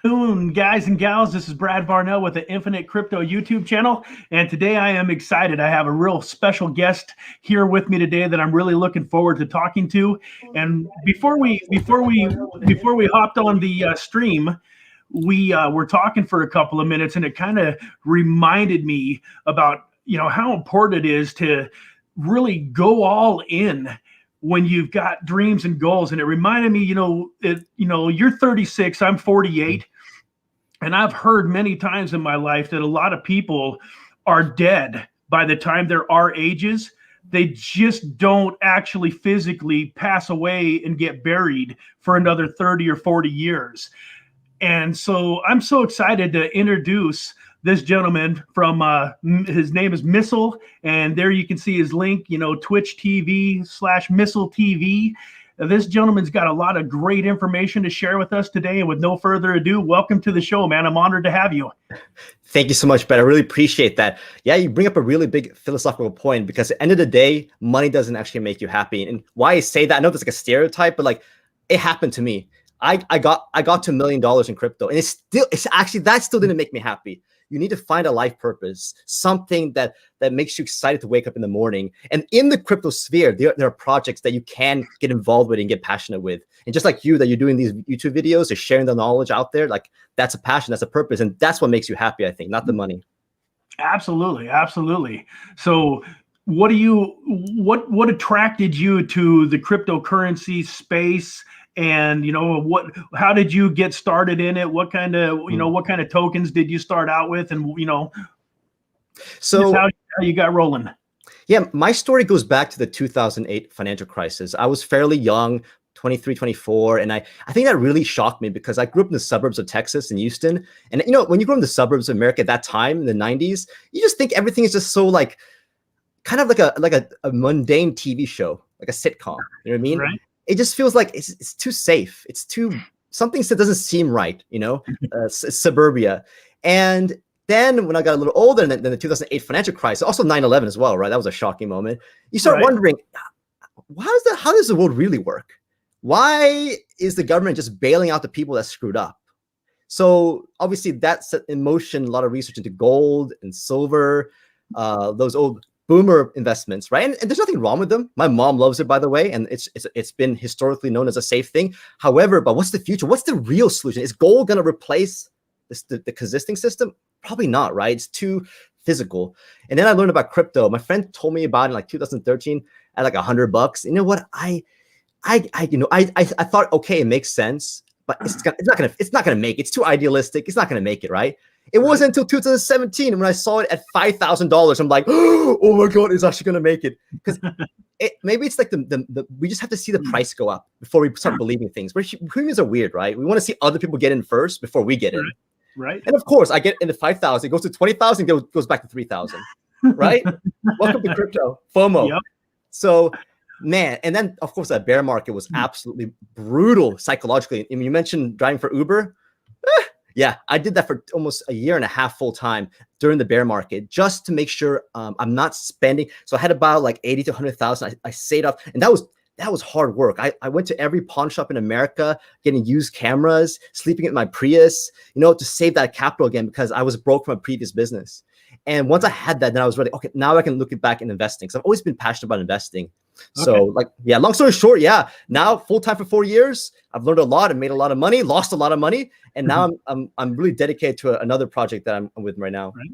Afternoon, guys and gals. This is Brad Varnell with the Infinite Crypto YouTube channel, and today I am excited. I have a real special guest here with me today that I'm really looking forward to talking to. And before we hopped on the stream, we were talking for a couple of minutes, and it kind of reminded me about how important it is to really go all in when you've got dreams and goals. And it reminded me, you're 36, I'm 48, and I've heard many times in my life that a lot of people are dead by the time they're our ages. They just don't actually physically pass away and get buried for another 30 or 40 years. And so I'm so excited to introduce this gentleman from, his name is MISOL, and there you can see his link, Twitch TV/MISOL TV. This gentleman's got a lot of great information to share with us today. And with no further ado, welcome to the show, man. I'm honored to have you. Thank you so much, Ben. I really appreciate that. Yeah, you bring up a really big philosophical point, because at the end of the day, money doesn't actually make you happy. And why I say that, I know that's like a stereotype, but like it happened to me. I got to $1 million in crypto, and that still didn't make me happy. You need to find a life purpose, something that makes you excited to wake up in the morning. And in the crypto sphere, there are projects that you can get involved with and get passionate with. And just like you, that you're doing these YouTube videos, you're sharing the knowledge out there, like that's a passion, that's a purpose. And that's what makes you happy, I think, not the money. Absolutely. Absolutely. So what attracted you to the cryptocurrency space? And how did you get started in it? What kind of tokens did you start out with? And so how you got rolling? Yeah, my story goes back to the 2008 financial crisis. I was fairly young, 23, 24. And I think that really shocked me, because I grew up in the suburbs of Texas and Houston. And when you grew up in the suburbs of America at that time in the 90s, you just think everything is just so like kind of like a mundane TV show, like a sitcom. You know what I mean? Right. It just feels like it's too safe. It's too something that doesn't seem right, suburbia. And then when I got a little older, and then the 2008 financial crisis, also 9/11 as well, right? That was a shocking moment. You start wondering, how does the world really work? Why is the government just bailing out the people that screwed up? So obviously that set in motion a lot of research into gold and silver, those old boomer investments, right? And there's nothing wrong with them. My mom loves it, by the way, and it's been historically known as a safe thing. However, but what's the future? What's the real solution? Is gold going to replace the existing system? Probably not, right? It's too physical. And then I learned about crypto. My friend told me about it in like 2013 at like $100. You know what? I thought, okay, it makes sense, but it's not gonna make it. It's too idealistic. It's not gonna make it, right? It wasn't until 2017 when I saw it at $5,000. I'm like, oh my God, it's actually gonna make it. Because maybe it's like we just have to see the price go up before we start believing things. Humans are weird, right? We want to see other people get in first before we get in. Right. And of course, I get into 5,000, it goes to 20,000, goes back to 3,000. Right? Welcome to crypto. FOMO. Yep. So, man, and then of course that bear market was absolutely brutal psychologically. I mean, you mentioned driving for Uber. Yeah, I did that for almost a year and a half full time during the bear market, just to make sure I'm not spending. So I had about like 80 to 100,000. I saved up, and that was hard work. I went to every pawn shop in America, getting used cameras, sleeping in my Prius, to save that capital again, because I was broke from a previous business. And once I had that, then I was ready. Okay, now I can look back in investing, because I've always been passionate about investing. So long story short, now full time for 4 years. I've learned a lot and made a lot of money, lost a lot of money, and now I'm really dedicated to another project that I'm with right now. Right.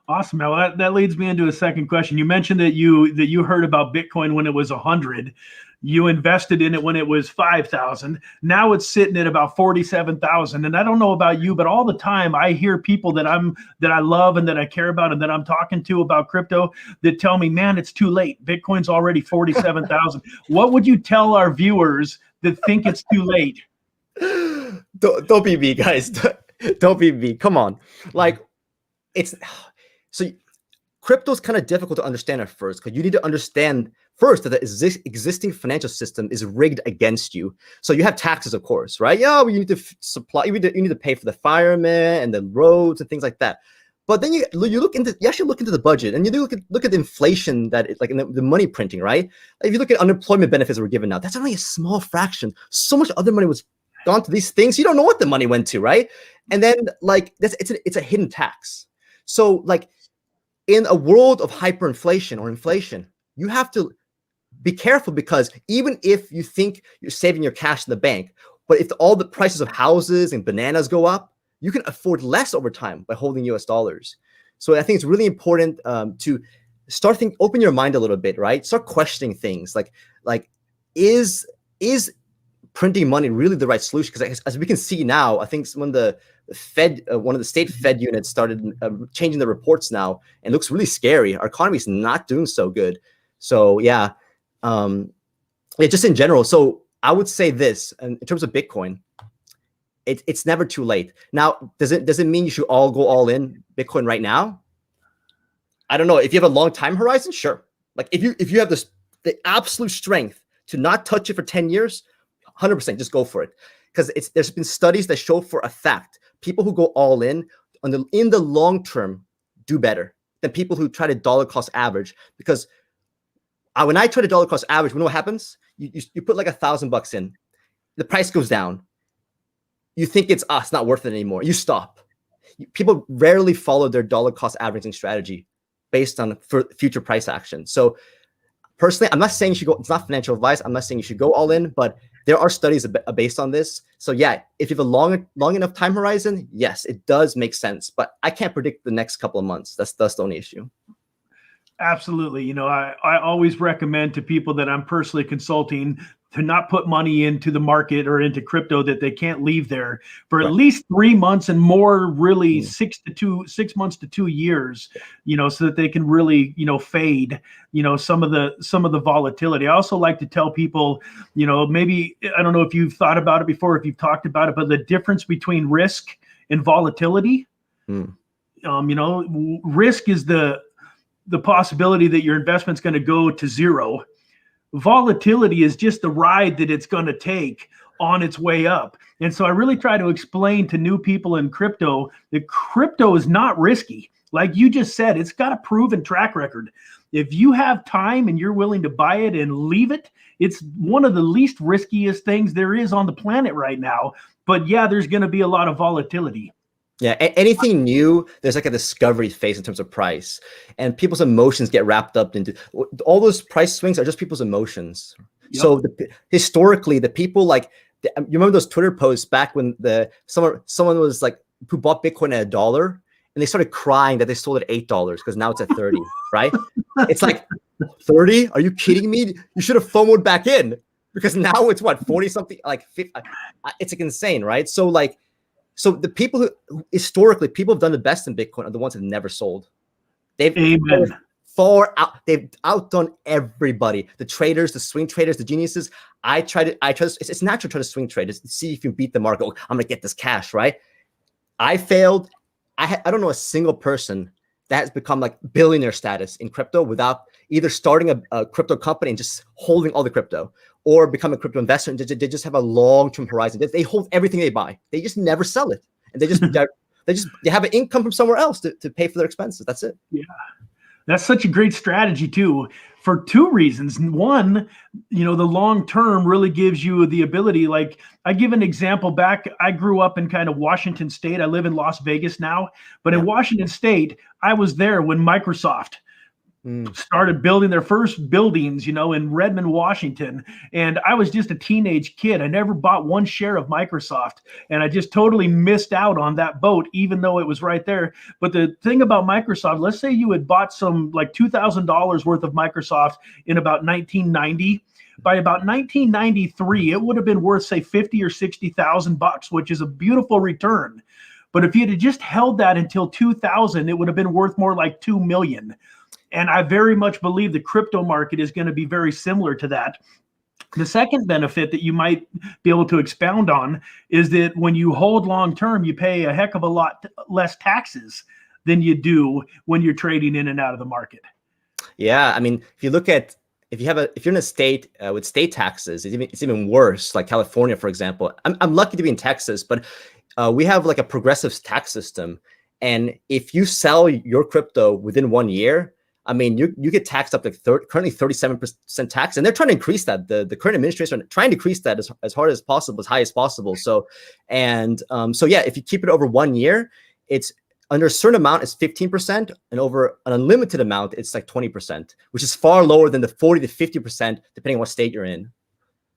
Awesome. Now that leads me into a second question. You mentioned that you heard about Bitcoin when it was 100. You invested in it when it was 5,000. Now it's sitting at about 47,000. And I don't know about you, but all the time I hear people that I love and that I care about and that I'm talking to about crypto that tell me, man, it's too late. Bitcoin's already 47,000. What would you tell our viewers that think it's too late? Don't be me, guys. Don't be me. Come on. So crypto's kind of difficult to understand at first, because you need to understand first that the existing financial system is rigged against you. So you have taxes, of course, right? Yeah, well, you need to supply, you need to pay for the firemen and the roads and things like that. But then you actually look into the budget, and you look at the inflation that like in the money printing, right? If you look at unemployment benefits that were given out, that's only a small fraction. So much other money was gone to these things. You don't know what the money went to, right? And then like it's a hidden tax. So like in a world of hyperinflation or inflation, you have to be careful, because even if you think you're saving your cash in the bank, but if all the prices of houses and bananas go up, you can afford less over time by holding US dollars. So I think it's really important to start open your mind a little bit, right? Start questioning things like is printing money really the right solution? Because as we can see now, I think when the Fed, one of the state Fed units started changing the reports now, and it looks really scary. Our economy is not doing so good. So yeah, just in general. So I would say this, in terms of Bitcoin, it's never too late. Now, does it mean you should all go all in Bitcoin right now? I don't know. If you have a long time horizon, sure. Like if you have the absolute strength to not touch it for 10 years, 100% just go for it. Because there's been studies that show for a fact people who go all in the long term do better than people who try to dollar cost average. Because when I try to dollar cost average, you know what happens? You put like $1,000 in, the price goes down. You think it's not worth it anymore. You stop. People rarely follow their dollar cost averaging strategy based on future price action. So personally, I'm not saying you should go. It's not financial advice. I'm not saying you should go all in, but there are studies based on this. So yeah, if you have a long enough time horizon, yes, it does make sense. But I can't predict the next couple of months. That's the only issue. Absolutely. You know, I always recommend to people that I'm personally consulting to not put money into the market or into crypto that they can't leave there for at least 3 months and more, really 6 months to 2 years, you know, so that they can really, you know, fade, you know, some of the volatility. I also like to tell people, you know, maybe, I don't know if you've thought about it before, if you've talked about it, but the difference between risk and volatility, you know, risk is the possibility that your investment's going to go to zero. Volatility is just the ride that it's going to take on its way up. And so I really try to explain to new people in crypto that crypto is not risky. Like you just said, it's got a proven track record. If you have time and you're willing to buy it and leave it, it's one of the least riskiest things there is on the planet right now. But yeah, there's going to be a lot of volatility. Yeah, anything new, there's like a discovery phase in terms of price, and people's emotions get wrapped up into all those price swings are just people's emotions. Yep. So historically, the people like you remember those Twitter posts back when someone was like who bought Bitcoin at $1 and they started crying that they sold at $8 because now it's at 30, right? It's like 30? Are you kidding me? You should have FOMO'd back in, because now it's what 40 something, like 50. It's like insane, right? So like. So the people who historically people have done the best in Bitcoin are the ones that never sold. They've outdone everybody. The traders, the swing traders, the geniuses. It's natural to try to swing trade, to see if you can beat the market. I'm gonna get this cash, right? I failed. I don't know a single person that has become like billionaire status in crypto without either starting a crypto company and just holding all the crypto, or become a crypto investor and they just have a long-term horizon. They hold everything they buy. They just never sell it, and they have an income from somewhere else to pay for their expenses. That's it. Yeah, that's such a great strategy too, for two reasons. One, you know, the long term really gives you the ability. Like I give an example back. I grew up in kind of Washington State. I live in Las Vegas now, but in Washington State, I was there when Microsoft started building their first buildings, you know, in Redmond, Washington. And I was just a teenage kid. I never bought one share of Microsoft. And I just totally missed out on that boat, even though it was right there. But the thing about Microsoft, let's say you had bought some like $2,000 worth of Microsoft in about 1990. By about 1993, it would have been worth, say, 50 or 60,000 bucks, which is a beautiful return. But if you had just held that until 2000, it would have been worth more like 2 million. And I very much believe the crypto market is going to be very similar to that. The second benefit that you might be able to expound on is that when you hold long term, you pay a heck of a lot less taxes than you do when you're trading in and out of the market. Yeah, I mean, if you look at if you're in a state with state taxes, it's even worse. Like California, for example. I'm lucky to be in Texas, but we have like a progressive tax system, and if you sell your crypto within 1 year, I mean, you get taxed up to currently 37% tax, and they're trying to increase that. The current administration are trying to increase that as hard as possible, as high as possible. So, so yeah, if you keep it over 1 year, it's under a certain amount, it's 15%, and over an unlimited amount, it's like 20%, which is far lower than the 40 to 50%, depending on what state you're in.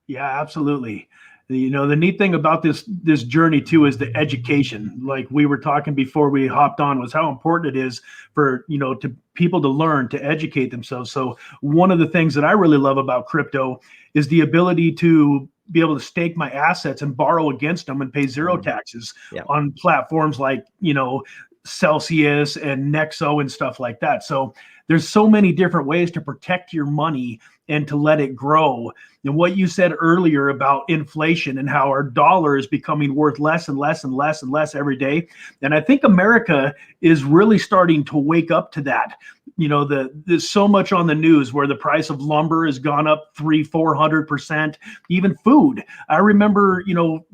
Yeah, absolutely. You know, the neat thing about this journey too is the education. Like we were talking before we hopped on, was how important it is for, you know, to people to learn, to educate themselves. So one of the things that I really love about crypto is the ability to be able to stake my assets and borrow against them and pay zero taxes on platforms like, you know, Celsius and Nexo and stuff like that. So there's so many different ways to protect your money and to let it grow. And what you said earlier about inflation and how our dollar is becoming worth less and less and less and less every day. And I think America is really starting to wake up to that. You know, there's so much on the news where the price of lumber has gone up 300-400%, even food. I remember, you know,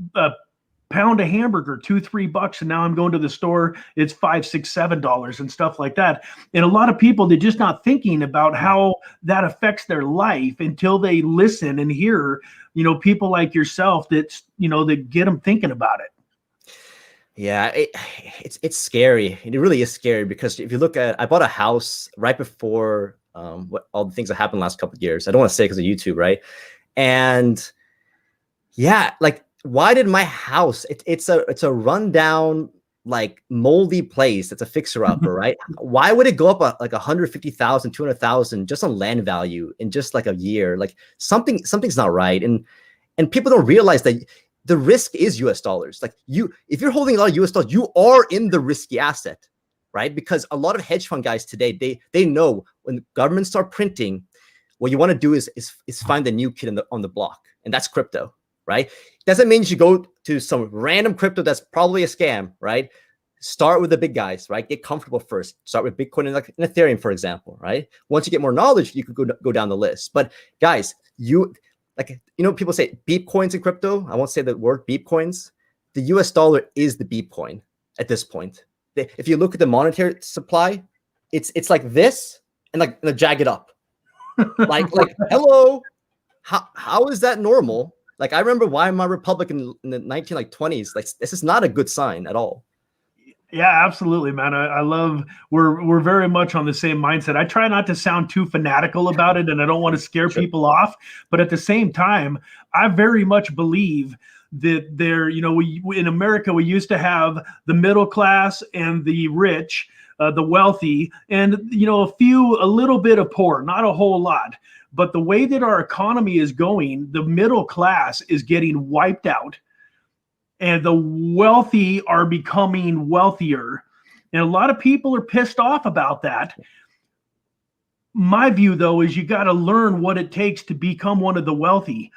pound of hamburger, $2-3, and now I'm going to the store, it's $5-$6-$7 and stuff like that. And a lot of people, they're just not thinking about how that affects their life until they listen and hear, you know, people like yourself that, you know, that get them thinking about it. Yeah, it's scary. It really is scary, because if you look at, I bought a house right before what all the things that happened the last couple of years. I don't want to say because of YouTube, right? And yeah, like, why did my house, it's a rundown, like moldy place. It's a fixer upper, right? Why would it go up like 150,000, 200,000 just on land value in just like a year? Like something's not right. And people don't realize that the risk is US dollars. Like if you're holding a lot of US dollars, you are in the risky asset, right? Because a lot of hedge fund guys today, they know when governments start printing, what you want to do is find the new kid on the block, and that's crypto. Right? Doesn't mean you should go to some random crypto that's probably a scam, right? Start with the big guys, right? Get comfortable first. Start with Bitcoin and Ethereum, for example, right? Once you get more knowledge, you could go down the list. But guys, people say beep coins in crypto. I won't say the word beep coins. The US dollar is the beep coin at this point. If you look at the monetary supply, it's like this and like jag it up. like hello, how is that normal? Like, I remember Weimar Republic in the 1920s. Like, this is not a good sign at all. Yeah, absolutely, man. I love, we're very much on the same mindset. I try not to sound too fanatical about it, and I don't want to scare people off. But at the same time, I very much believe that you know, we in America, we used to have the middle class and the rich, the wealthy, and, you know, a little bit of poor, not a whole lot. But the way that our economy is going, the middle class is getting wiped out, and the wealthy are becoming wealthier. And a lot of people are pissed off about that. My view, though, is you got to learn what it takes to become one of the wealthy.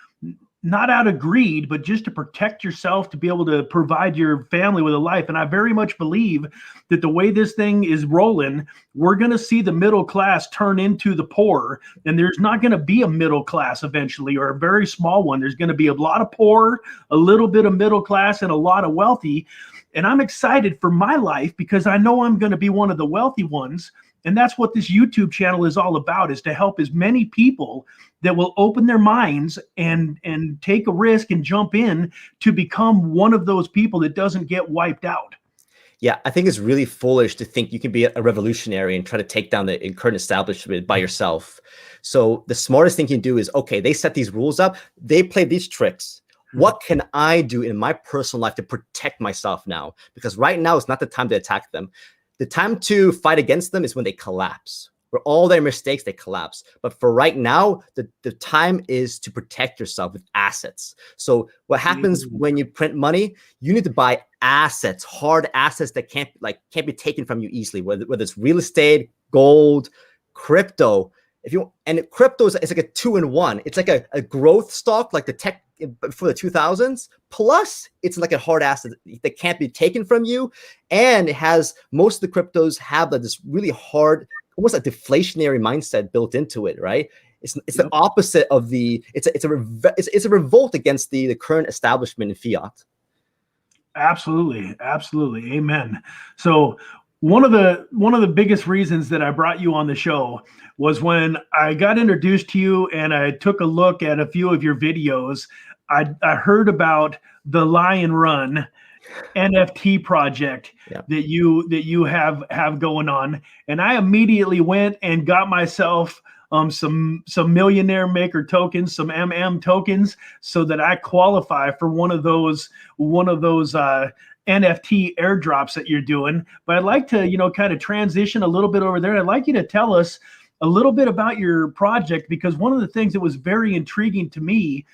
Not out of greed, but just to protect yourself, to be able to provide your family with a life. And I very much believe that the way this thing is rolling, we're going to see the middle class turn into the poor. And there's not going to be a middle class eventually, or a very small one. There's going to be a lot of poor, a little bit of middle class, and a lot of wealthy. And I'm excited for my life because I know I'm going to be one of the wealthy ones. And that's what this YouTube channel is all about, is to help as many people that will open their minds and take a risk and jump in to become one of those people that doesn't get wiped out. Yeah, I think it's really foolish to think you can be a revolutionary and try to take down the current establishment by yourself. So the smartest thing you can do is, okay, they set these rules up, they play these tricks. What can I do in my personal life to protect myself now? Because right now is not the time to attack them. The time to fight against them is when they collapse. For all their mistakes, they collapse. But for right now, the time is to protect yourself with assets. So what happens when you print money? You need to buy assets, hard assets that can't be taken from you easily, whether it's real estate, gold, crypto. And crypto is like a 2-in-1. It's like a growth stock, like the tech for the 2000s. Plus, it's like a hard asset that can't be taken from you, and it has, most of the cryptos have this really hard, almost a deflationary mindset built into it, right? It's the opposite of it's a revolt against the current establishment in fiat. Absolutely, absolutely, amen. So One of the biggest reasons that I brought you on the show was when I got introduced to you and I took a look at a few of your videos. I heard about the LionRun NFT project that you have going on, and I immediately went and got myself some millionaire maker tokens, some tokens, so that I qualify for one of those NFT airdrops that you're doing. But I'd like to kind of transition a little bit over there. I'd like you to tell us a little bit about your project, because one of the things that was very intriguing to me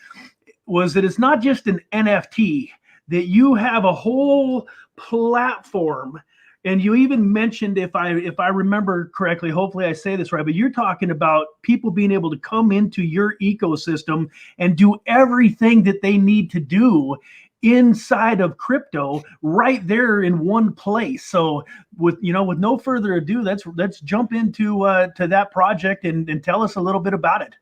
was that it's not just an NFT, that you have a whole platform. And you even mentioned, if I remember correctly, hopefully I say this right, but you're talking about people being able to come into your ecosystem and do everything that they need to do inside of crypto right there in one place. So with no further ado, let's jump into to that project and tell us a little bit about it.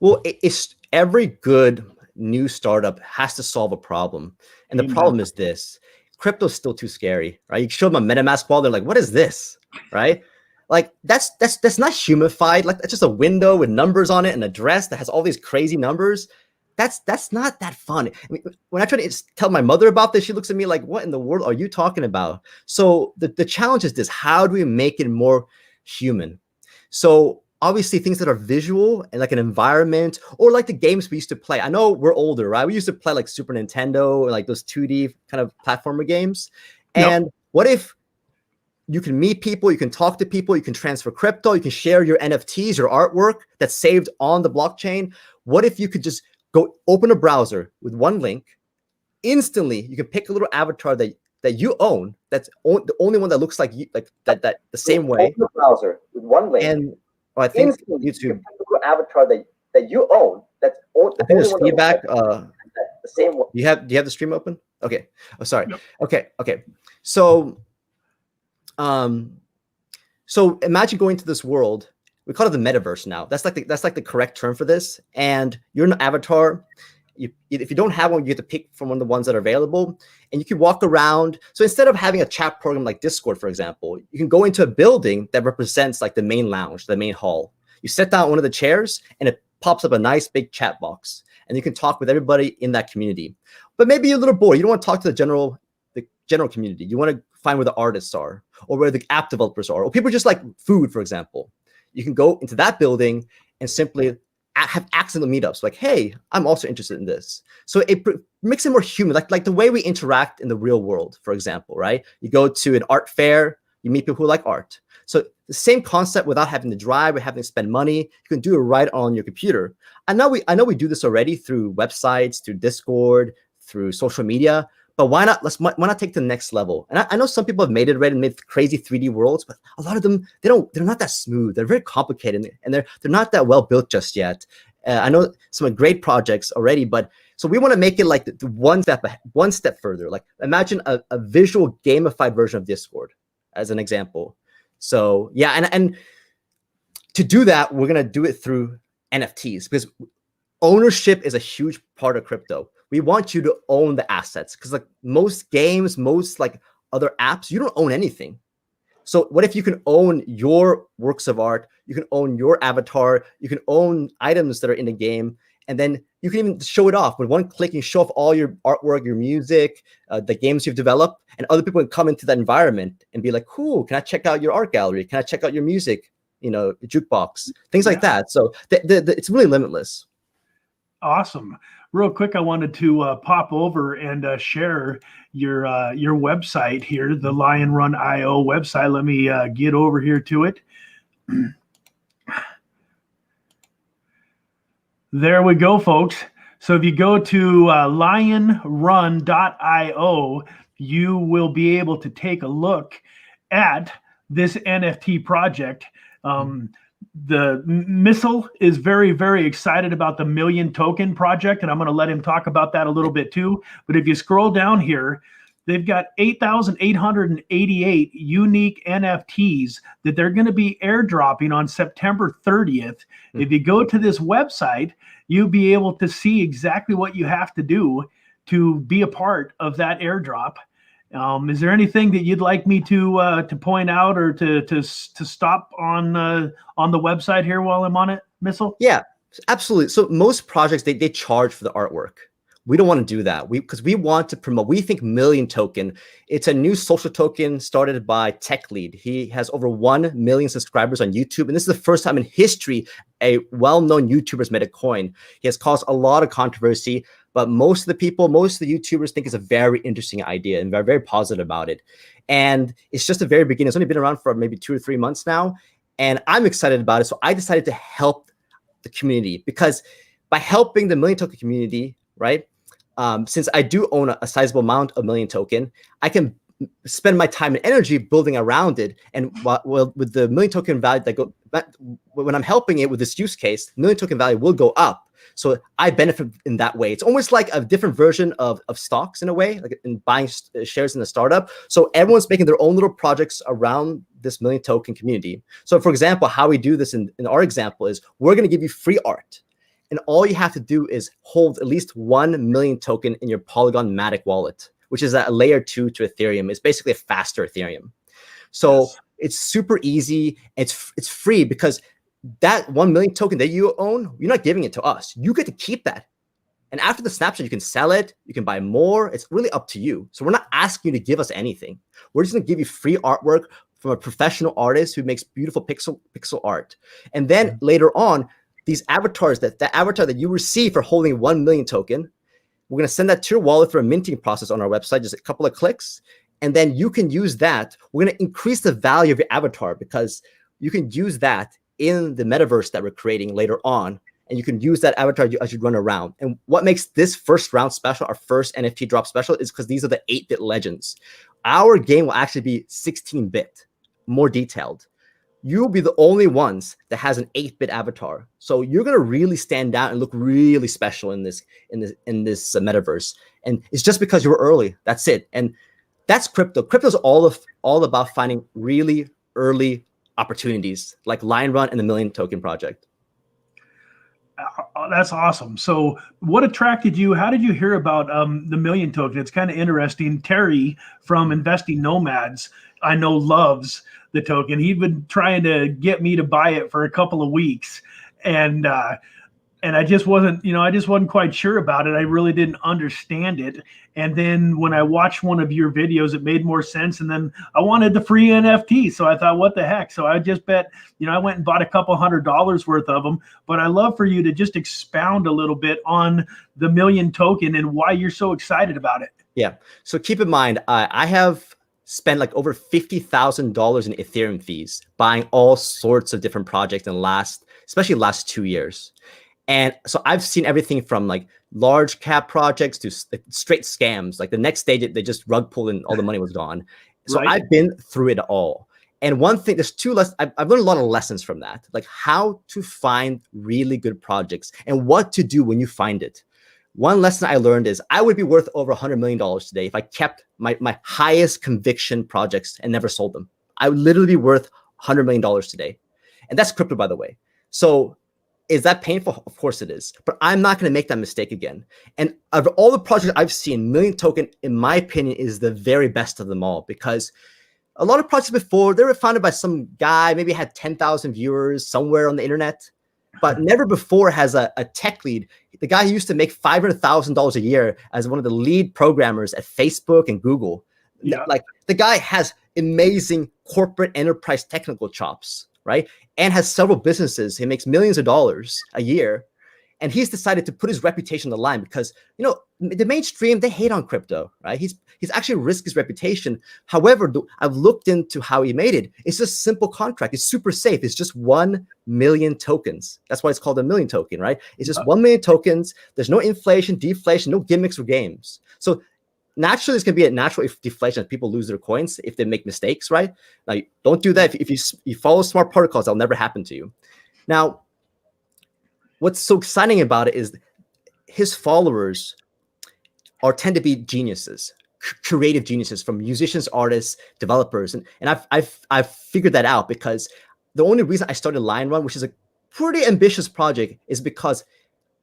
Well, it's every good new startup has to solve a problem. And the problem is this: crypto's still too scary, right? You show them a MetaMask wall, they're like, what is this? Right? Like that's not humified. Like that's just a window with numbers on it, an address that has all these crazy numbers. That's not that fun. I mean, when I try to tell my mother about this, she looks at me like, what in the world are you talking about? So the challenge is this: how do we make it more human? So obviously things that are visual and like an environment, or like the games we used to play. I know we're older, right? We used to play like Super Nintendo or like those 2D kind of platformer games. And what if you can meet people, you can talk to people, you can transfer crypto, you can share your NFTs, your artwork that's saved on the blockchain. What if you could just go open a browser with one link, instantly you can pick a little avatar that you own, that's the only one that looks like you, like that the same way. Open a browser with one link, and I think YouTube avatar that you own. That's I think there's feedback. The same one. Do you have the stream open? Okay. Oh, sorry. Yep. Okay. So, so imagine going to this world. We call it the metaverse now. That's like the correct term for this. And you're an avatar. If you don't have one, you get to pick from one of the ones that are available, and you can walk around. So instead of having a chat program like Discord, for example, you can go into a building that represents like the main lounge, the main hall. You sit down on one of the chairs, and it pops up a nice big chat box, and you can talk with everybody in that community. But maybe you're a little bored. You don't want to talk to the general community. You want to find where the artists are, or where the app developers are, or people just like food, for example. You can go into that building and simply have accidental meetups like, hey, I'm also interested in this. So it makes it more human, like the way we interact in the real world, for example, right? You go to an art fair, you meet people who like art. So the same concept without having to drive or having to spend money. You can do it right on your computer. I know we do this already through websites, through Discord, through social media. But why not take to the next level? And I know some people have made it already and made crazy 3D worlds, but a lot of them, they're not that smooth. They're very complicated, and they're not that well built just yet. I know some great projects already, but so we want to make it like the one step further. Like imagine a visual gamified version of Discord as an example. So yeah, and to do that, we're gonna do it through NFTs, because ownership is a huge part of crypto. We want you to own the assets, because like most games, most like other apps, you don't own anything. So what if you can own your works of art? You can own your avatar. You can own items that are in the game, and then you can even show it off with one click. You show off all your artwork, your music, the games you've developed, and other people can come into that environment and be like, "Cool, can I check out your art gallery? Can I check out your music? Jukebox, things like that." So it's really limitless. Awesome. Real quick, I wanted to pop over and share your website here, the LionRun.io website. Let me get over here to it. There we go, folks. So if you go to LionRun.io, you will be able to take a look at this NFT project. The MISOL is very, very excited about the Million Token project, and I'm going to let him talk about that a little bit too. But if you scroll down here, they've got 8,888 unique NFTs that they're going to be airdropping on September 30th. If you go to this website, you'll be able to see exactly what you have to do to be a part of that airdrop. Is there anything that you'd like me to point out or to stop on the website here while I'm on it, MISOL? Yeah, absolutely. So most projects, they charge for the artwork. We don't want to do that. Because we want to promote. We think Million Token, it's a new social token started by Tech Lead. He has over 1 million subscribers on YouTube, and this is the first time in history a well-known YouTuber has made a coin. He has caused a lot of controversy, but most of the YouTubers think it's a very interesting idea and they're very positive about it. And it's just the very beginning. It's only been around for maybe 2 or 3 months now, and I'm excited about it. So I decided to help the community, because by helping the Million Token community, right? Since I do own a sizable amount of Million Token, I can spend my time and energy building around it. And with the Million Token value when I'm helping it with this use case, Million Token value will go up. So I benefit in that way. It's almost like a different version of stocks in a way, like in buying shares in a startup. So everyone's making their own little projects around this Million Token community. So for example, how we do this in our example is we're going to give you free art. And all you have to do is hold at least 1 million token in your Polygon Matic wallet, which is a layer 2 to Ethereum. It's basically a faster Ethereum. So yes, it's super easy. It's free, because that 1 million token that you own, you're not giving it to us. You get to keep that. And after the snapshot, you can sell it. You can buy more. It's really up to you. So we're not asking you to give us anything. We're just going to give you free artwork from a professional artist who makes beautiful pixel art. And then later on, these avatars, that avatar that you receive for holding 1 million token, we're going to send that to your wallet for a minting process on our website, just a couple of clicks. And then you can use that. We're going to increase the value of your avatar, because you can use that in the metaverse that we're creating later on. And you can use that avatar as you run around. And what makes this first round special, our first NFT drop special, is because these are the 8-bit legends. Our game will actually be 16-bit, more detailed. You'll be the only ones that has an 8-bit avatar. So you're going to really stand out and look really special in this metaverse. And it's just because you were early. That's it. And that's crypto. Crypto's all about finding really early opportunities like LionRun and the Million Token project. That's awesome. So what attracted you? How did you hear about the Million Token? It's kind of interesting. Terry from Investing Nomads, I know, loves the token. He'd been trying to get me to buy it for a couple of weeks. And I just wasn't quite sure about it. I really didn't understand it. And then when I watched one of your videos, it made more sense. And then I wanted the free NFT. So I thought, what the heck? So I just bet, I went and bought a couple $100 worth of them. But I'd love for you to just expound a little bit on the Million Token and why you're so excited about it. Yeah. So keep in mind, I have spent like over $50,000 in Ethereum fees buying all sorts of different projects in especially the last 2 years. And so I've seen everything from like large cap projects to straight scams. Like the next day, they just rug pulled and all the money was gone. So right. I've been through it all. And one thing, there's 2 lessons. I've learned a lot of lessons from that, like how to find really good projects and what to do when you find it. One lesson I learned is I would be worth over $100 million today if I kept my highest conviction projects and never sold them. I would literally be worth $100 million today. And that's crypto, by the way. So is that painful? Of course it is. But I'm not going to make that mistake again. And of all the projects I've seen, Million Token, in my opinion, is the very best of them all, because a lot of projects before, they were founded by some guy, maybe had 10,000 viewers somewhere on the internet. But never before has a tech lead, the guy who used to make $500,000 a year as one of the lead programmers at Facebook and Google. Yeah. Like the guy has amazing corporate enterprise technical chops, right? And has several businesses. He makes millions of dollars a year. And he's decided to put his reputation on the line because, the mainstream, they hate on crypto, right? He's actually risked his reputation. However, I've looked into how he made it. It's just a simple contract. It's super safe. It's just 1 million tokens. That's why it's called a Million Token, right? It's just 1 million tokens. There's no inflation, deflation, no gimmicks or games. So naturally, it's going to be a natural deflation as people lose their coins if they make mistakes, right? Now, don't do that. If you follow smart protocols, that'll never happen to you. Now, what's so exciting about it is his followers tend to be geniuses, creative geniuses, from musicians, artists, developers. And I've figured that out because the only reason I started LionRun, which is a pretty ambitious project, is because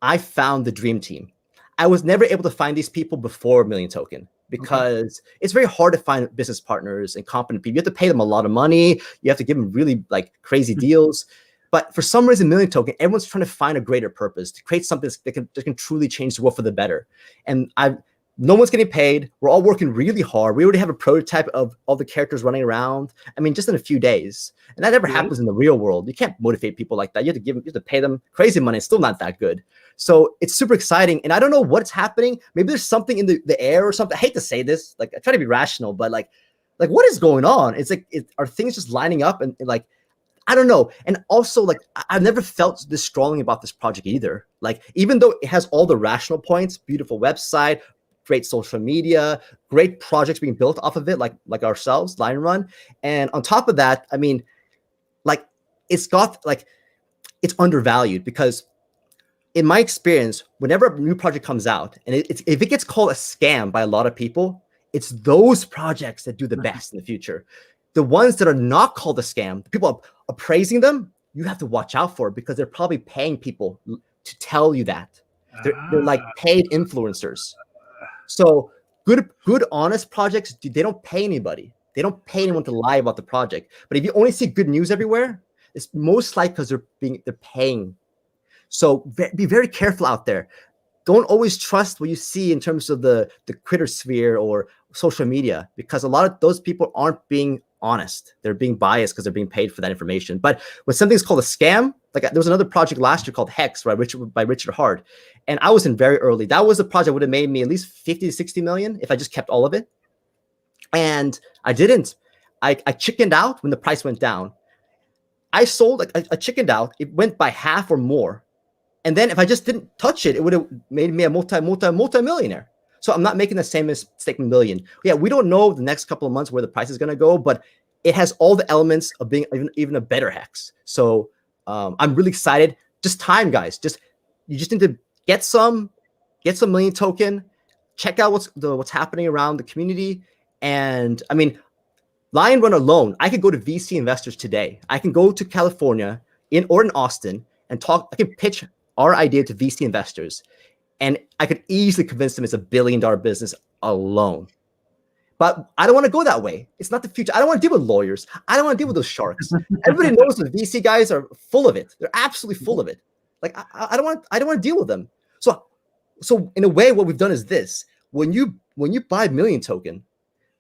I found the dream team. I was never able to find these people before Million Token. because it's very hard to find business partners and competent people. You have to pay them a lot of money. You have to give them really like crazy deals. But for some reason, Million Token, everyone's trying to find a greater purpose to create something that can truly change the world for the better. And no one's getting paid. We're all working really hard. We already have a prototype of all the characters running around. I mean, just in a few days. And that never happens in the real world. You can't motivate people like that. You have to pay them crazy money. It's still not that good. So it's super exciting. And I don't know what's happening. Maybe there's something in the air or something. I hate to say this. Like, I try to be rational, but like what is going on? It's like, are things just lining up? And like, I don't know. And also, like, I've never felt this strongly about this project either. Like, even though it has all the rational points, beautiful website, great social media, great projects being built off of it, like ourselves, LionRun. And on top of that, I mean, like, it's undervalued because in my experience, whenever a new project comes out, and if it gets called a scam by a lot of people, it's those projects that do the best in the future. The ones that are not called a scam, people are praising them, you have to watch out for it because they're probably paying people to tell you that. They're like paid influencers. So good, honest projects, they don't pay anybody. They don't pay anyone to lie about the project. But if you only see good news everywhere, it's most likely because they're paying. So be very careful out there. Don't always trust what you see in terms of the Twitter sphere or social media, because a lot of those people aren't being honest. They're being biased because they're being paid for that information. But when something's called a scam, like there was another project last year called Hex, right, by Richard Hart, and I was in very early. That was a project that would have made me at least 50 to 60 million if I just kept all of it. And I didn't. I chickened out when the price went down. I sold, I chickened out. It went by half or more. And then if I just didn't touch it, it would have made me a multi-millionaire. So I'm not making the same mistake million. Yeah, we don't know the next couple of months where the price is going to go, but it has all the elements of being even a better Hex. So I'm really excited. Just time, guys. You just need to get some Million Token, check out what's happening around the community. And I mean, LionRun alone, I could go to VC investors today. I can go to California or in Austin and talk. I can pitch our idea to VC investors, and I could easily convince them it's $1 billion business alone. But I don't want to go that way. It's not the future. I don't want to deal with lawyers. I don't want to deal with those sharks. Everybody knows the VC guys are full of it. They're absolutely full of it. Like I don't want to deal with them. So in a way, what we've done is this: when you buy Million Token,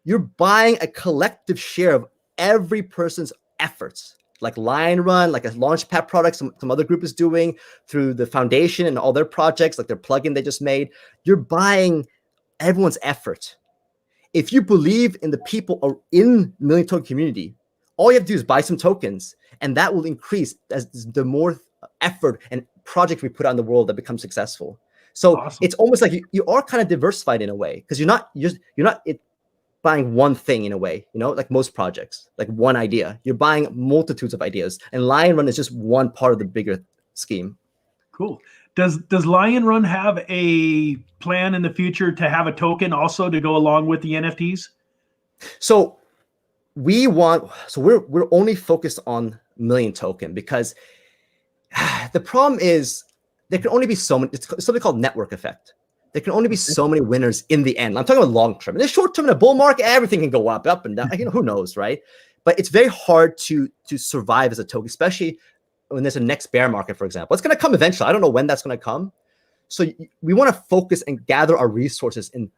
you're buying a collective share of every person's efforts. Like LionRun, like a Launchpad product some other group is doing through the foundation and all their projects, like their plugin they just made. You're buying everyone's effort. If you believe in the people in the Million Token community, all you have to do is buy some tokens, and that will increase as the more effort and project we put out in the world that becomes successful. So awesome. It's almost like you are kind of diversified in a way, because you're not buying one thing in a way, like most projects, like one idea. You're buying multitudes of ideas, and LionRun is just one part of the bigger scheme. Cool. Does LionRun have a plan in the future to have a token also to go along with the NFTs? So we're only focused on Million Token because the problem is there can only be so many. It's something called network effect. There can only be so many winners in the end. I'm talking about long term. In the short term, in a bull market, everything can go up and down. Who knows, right? But it's very hard to survive as a token, especially when there's a next bear market, for example. It's going to come eventually. I don't know when that's going to come. So we want to focus and gather our resources in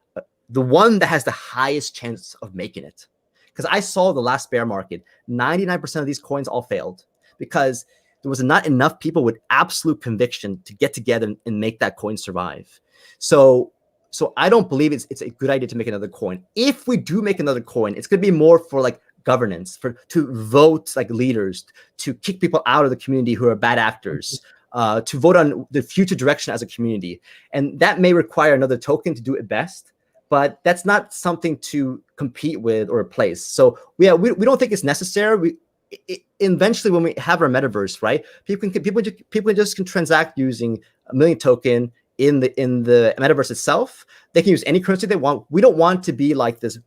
the one that has the highest chance of making it. Because I saw the last bear market, 99% of these coins all failed because there was not enough people with absolute conviction to get together and make that coin survive. So I don't believe it's a good idea to make another coin. If we do make another coin, it's going to be more for like governance, to vote like leaders, to kick people out of the community who are bad actors, to vote on the future direction as a community. And that may require another token to do it best, but that's not something to compete with or replace. So yeah, we don't think it's necessary. Eventually, when we have our metaverse, right, people just can transact using a Million Token in the metaverse itself. They can use any currency they want. We don't want to be like this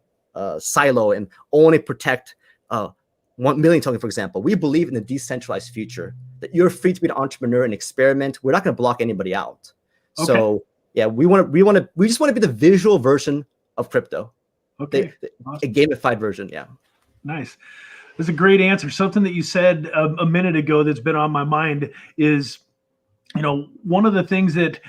silo and only protect 1 Million Token, for example. We believe in the decentralized future, that you're free to be an entrepreneur and experiment. We're not going to block anybody out. Okay. So yeah, we just want to be the visual version of crypto. Okay. A gamified version. Yeah. Nice. That's a great answer. Something that you said a minute ago that's been on my mind is, one of the things that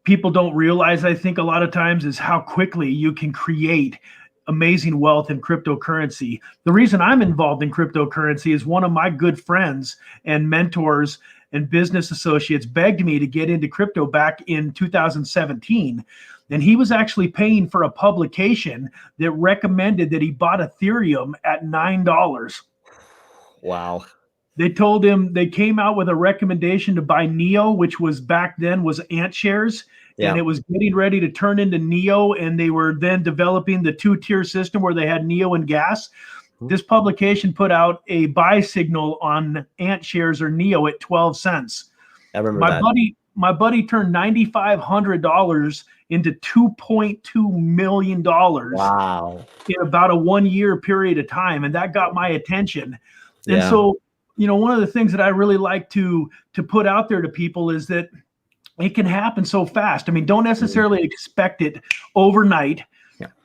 people don't realize, I think, a lot of times is how quickly you can create amazing wealth in cryptocurrency. The reason I'm involved in cryptocurrency is one of my good friends and mentors and business associates begged me to get into crypto back in 2017. And he was actually paying for a publication that recommended that he bought Ethereum at $9. Wow. They told him, they came out with a recommendation to buy Neo, which was back then was Ant shares. Yeah. And it was getting ready to turn into Neo. And they were then developing the 2-tier system where they had Neo and gas. This publication put out a buy signal on Ant shares or Neo at 12 cents. I remember that. My buddy turned $9,500 into $2.2 million. Wow. In about a 1-year period of time. And that got my attention. And so, one of the things that I really like to put out there to people is that it can happen so fast. I mean, don't necessarily expect it overnight,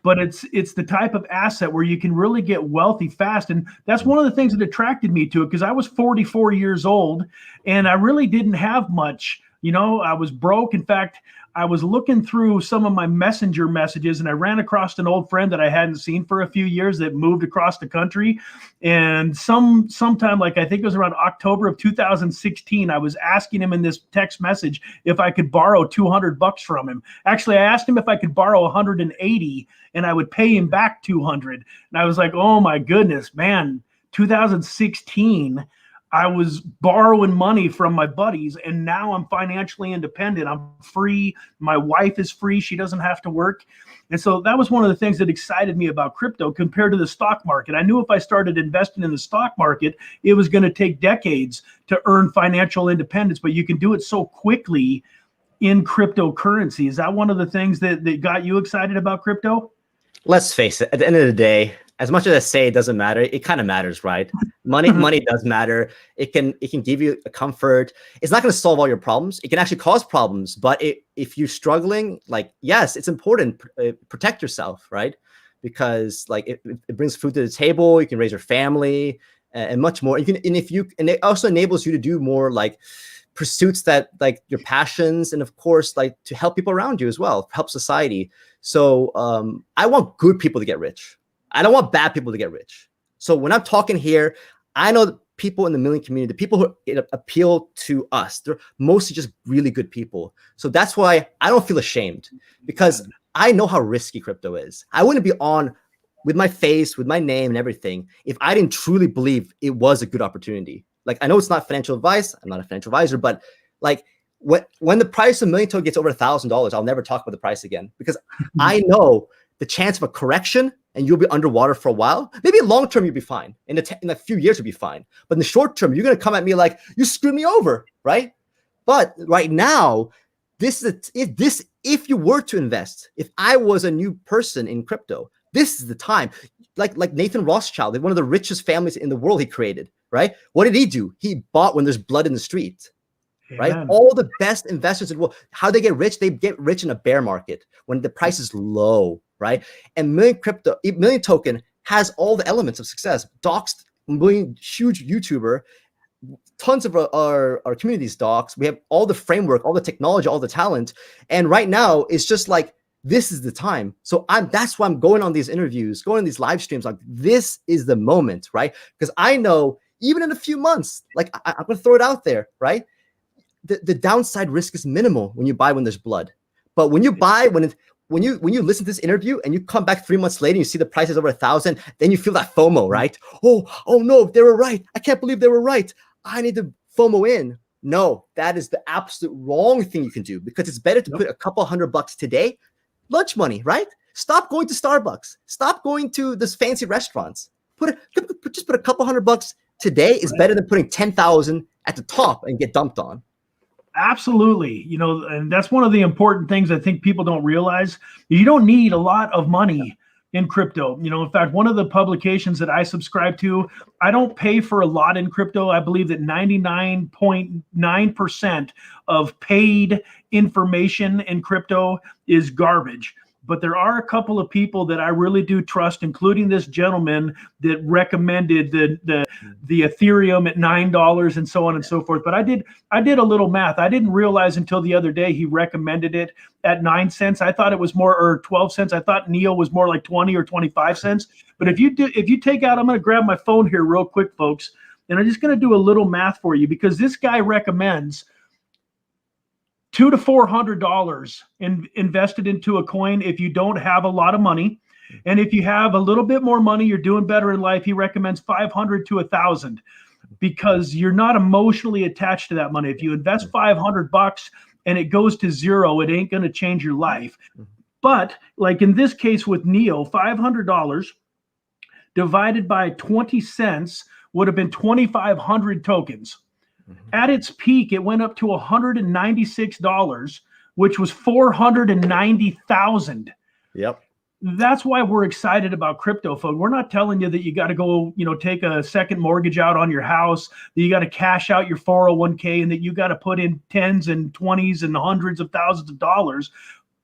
but it's the type of asset where you can really get wealthy fast. And that's one of the things that attracted me to it, because I was 44 years old and I really didn't have much. I was broke. In fact, I was looking through some of my messenger messages and I ran across an old friend that I hadn't seen for a few years that moved across the country. And sometime, like I think it was around October of 2016, I was asking him in this text message if I could borrow $200 from him. Actually, I asked him if I could borrow 180 and I would pay him back 200. And I was like, oh my goodness, man, 2016. I was borrowing money from my buddies, and now I'm financially independent. I'm free. My wife is free. She doesn't have to work. And so that was one of the things that excited me about crypto compared to the stock market. I knew if I started investing in the stock market, it was going to take decades to earn financial independence, but you can do it so quickly in cryptocurrency. Is that one of the things that got you excited about crypto? Let's face it, at the end of the day, as much as I say it doesn't matter, it kind of matters, right? Money does matter. It can give you a comfort. It's not going to solve all your problems. It can actually cause problems, but if you're struggling, like, yes, it's important. Protect yourself, right? Because like it brings food to the table. You can raise your family and much more. You can, and it also enables you to do more like pursuits that like your passions, and of course, like to help people around you as well, help society. So I want good people to get rich. I don't want bad people to get rich. So when I'm talking here, I know the people in the million community, the people who appeal to us, they're mostly just really good people. So that's why I don't feel ashamed, because I know how risky crypto is. I wouldn't be on with my face, with my name and everything, if I didn't truly believe it was a good opportunity. Like, I know it's not financial advice. I'm not a financial advisor, but like when the price of million token gets over $1,000, I'll never talk about the price again, because I know the chance of a correction and you'll be underwater for a while. Maybe long term you'll be fine. In a few years you'll be fine. But in the short term, you're gonna come at me like you screwed me over, right? But right now, if you were to invest, if I was a new person in crypto, this is the time. Like Nathan Rothschild, one of the richest families in the world, he created, right? What did he do? He bought when there's blood in the street. Right? Amen. All the best investors in the world, how they get rich? They get rich in a bear market when the price is low, right? And Million Token has all the elements of success. Docs, huge YouTuber, tons of our community's docs. We have all the framework, all the technology, all the talent. And right now, it's just like, this is the time. So that's why I'm going on these interviews, going on these live streams. Like, this is the moment, right? Because I know even in a few months, like I'm going to throw it out there, right? The downside risk is minimal when you buy when there's blood. But when you buy, when you listen to this interview and you come back 3 months later and you see the price is over 1,000, then you feel that FOMO, right? Oh no, they were right. I can't believe they were right. I need to FOMO in. No, that is the absolute wrong thing you can do, because it's better to put a couple $100 today, lunch money, right? Stop going to Starbucks. Stop going to this fancy restaurants. Just put a couple $100 today is better than putting 10,000 at the top and get dumped on. Absolutely. And that's one of the important things I think people don't realize. You don't need a lot of money in crypto. In fact, one of the publications that I subscribe to, I don't pay for a lot in crypto. I believe that 99.9% of paid information in crypto is garbage. but there are a couple of people that I really do trust, including this gentleman that recommended the Ethereum at $9 and so on and so forth. But I did a little math. I didn't realize until the other day he recommended it at 9 cents. I thought it was more, or 12 cents. I thought NEO was more like 20 or 25 cents. But if you take out, I'm going to grab my phone here real quick, folks, and I'm just going to do a little math for you, because this guy recommends $200 to $400 invested into a coin if you don't have a lot of money. And if you have a little bit more money, you're doing better in life. He recommends 500 to 1,000, because you're not emotionally attached to that money. If you invest $500 and it goes to zero, it ain't going to change your life. But like in this case with NEO, $500 divided by 20 cents would have been 2,500 tokens. At its peak, it went up to $196, which was 490,000. Yep. That's why we're excited about crypto, folks. We're not telling you that you got to go, take a second mortgage out on your house, that you got to cash out your 401k, and that you got to put in tens and 20s and hundreds of thousands of dollars.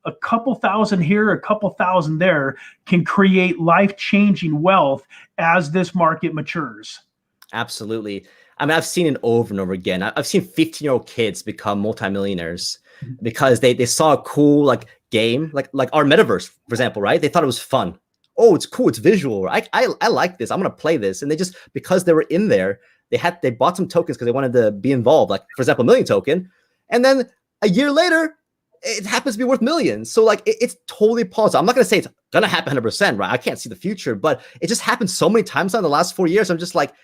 A couple thousand here, a couple thousand there can create life-changing wealth as this market matures. Absolutely. I mean, I've seen it over and over again. I've seen 15-year-old kids become multimillionaires because they saw a cool game, like our metaverse, for example, right? They thought it was fun. Oh, it's cool. It's visual. I like this. I'm going to play this. And they just, because they were in there, they bought some tokens because they wanted to be involved. Like, for example, a million token. And then a year later, it happens to be worth millions. So it's totally possible. I'm not going to say it's going to happen 100%, right? I can't see the future, but it just happened so many times in the last 4 years. I'm just like,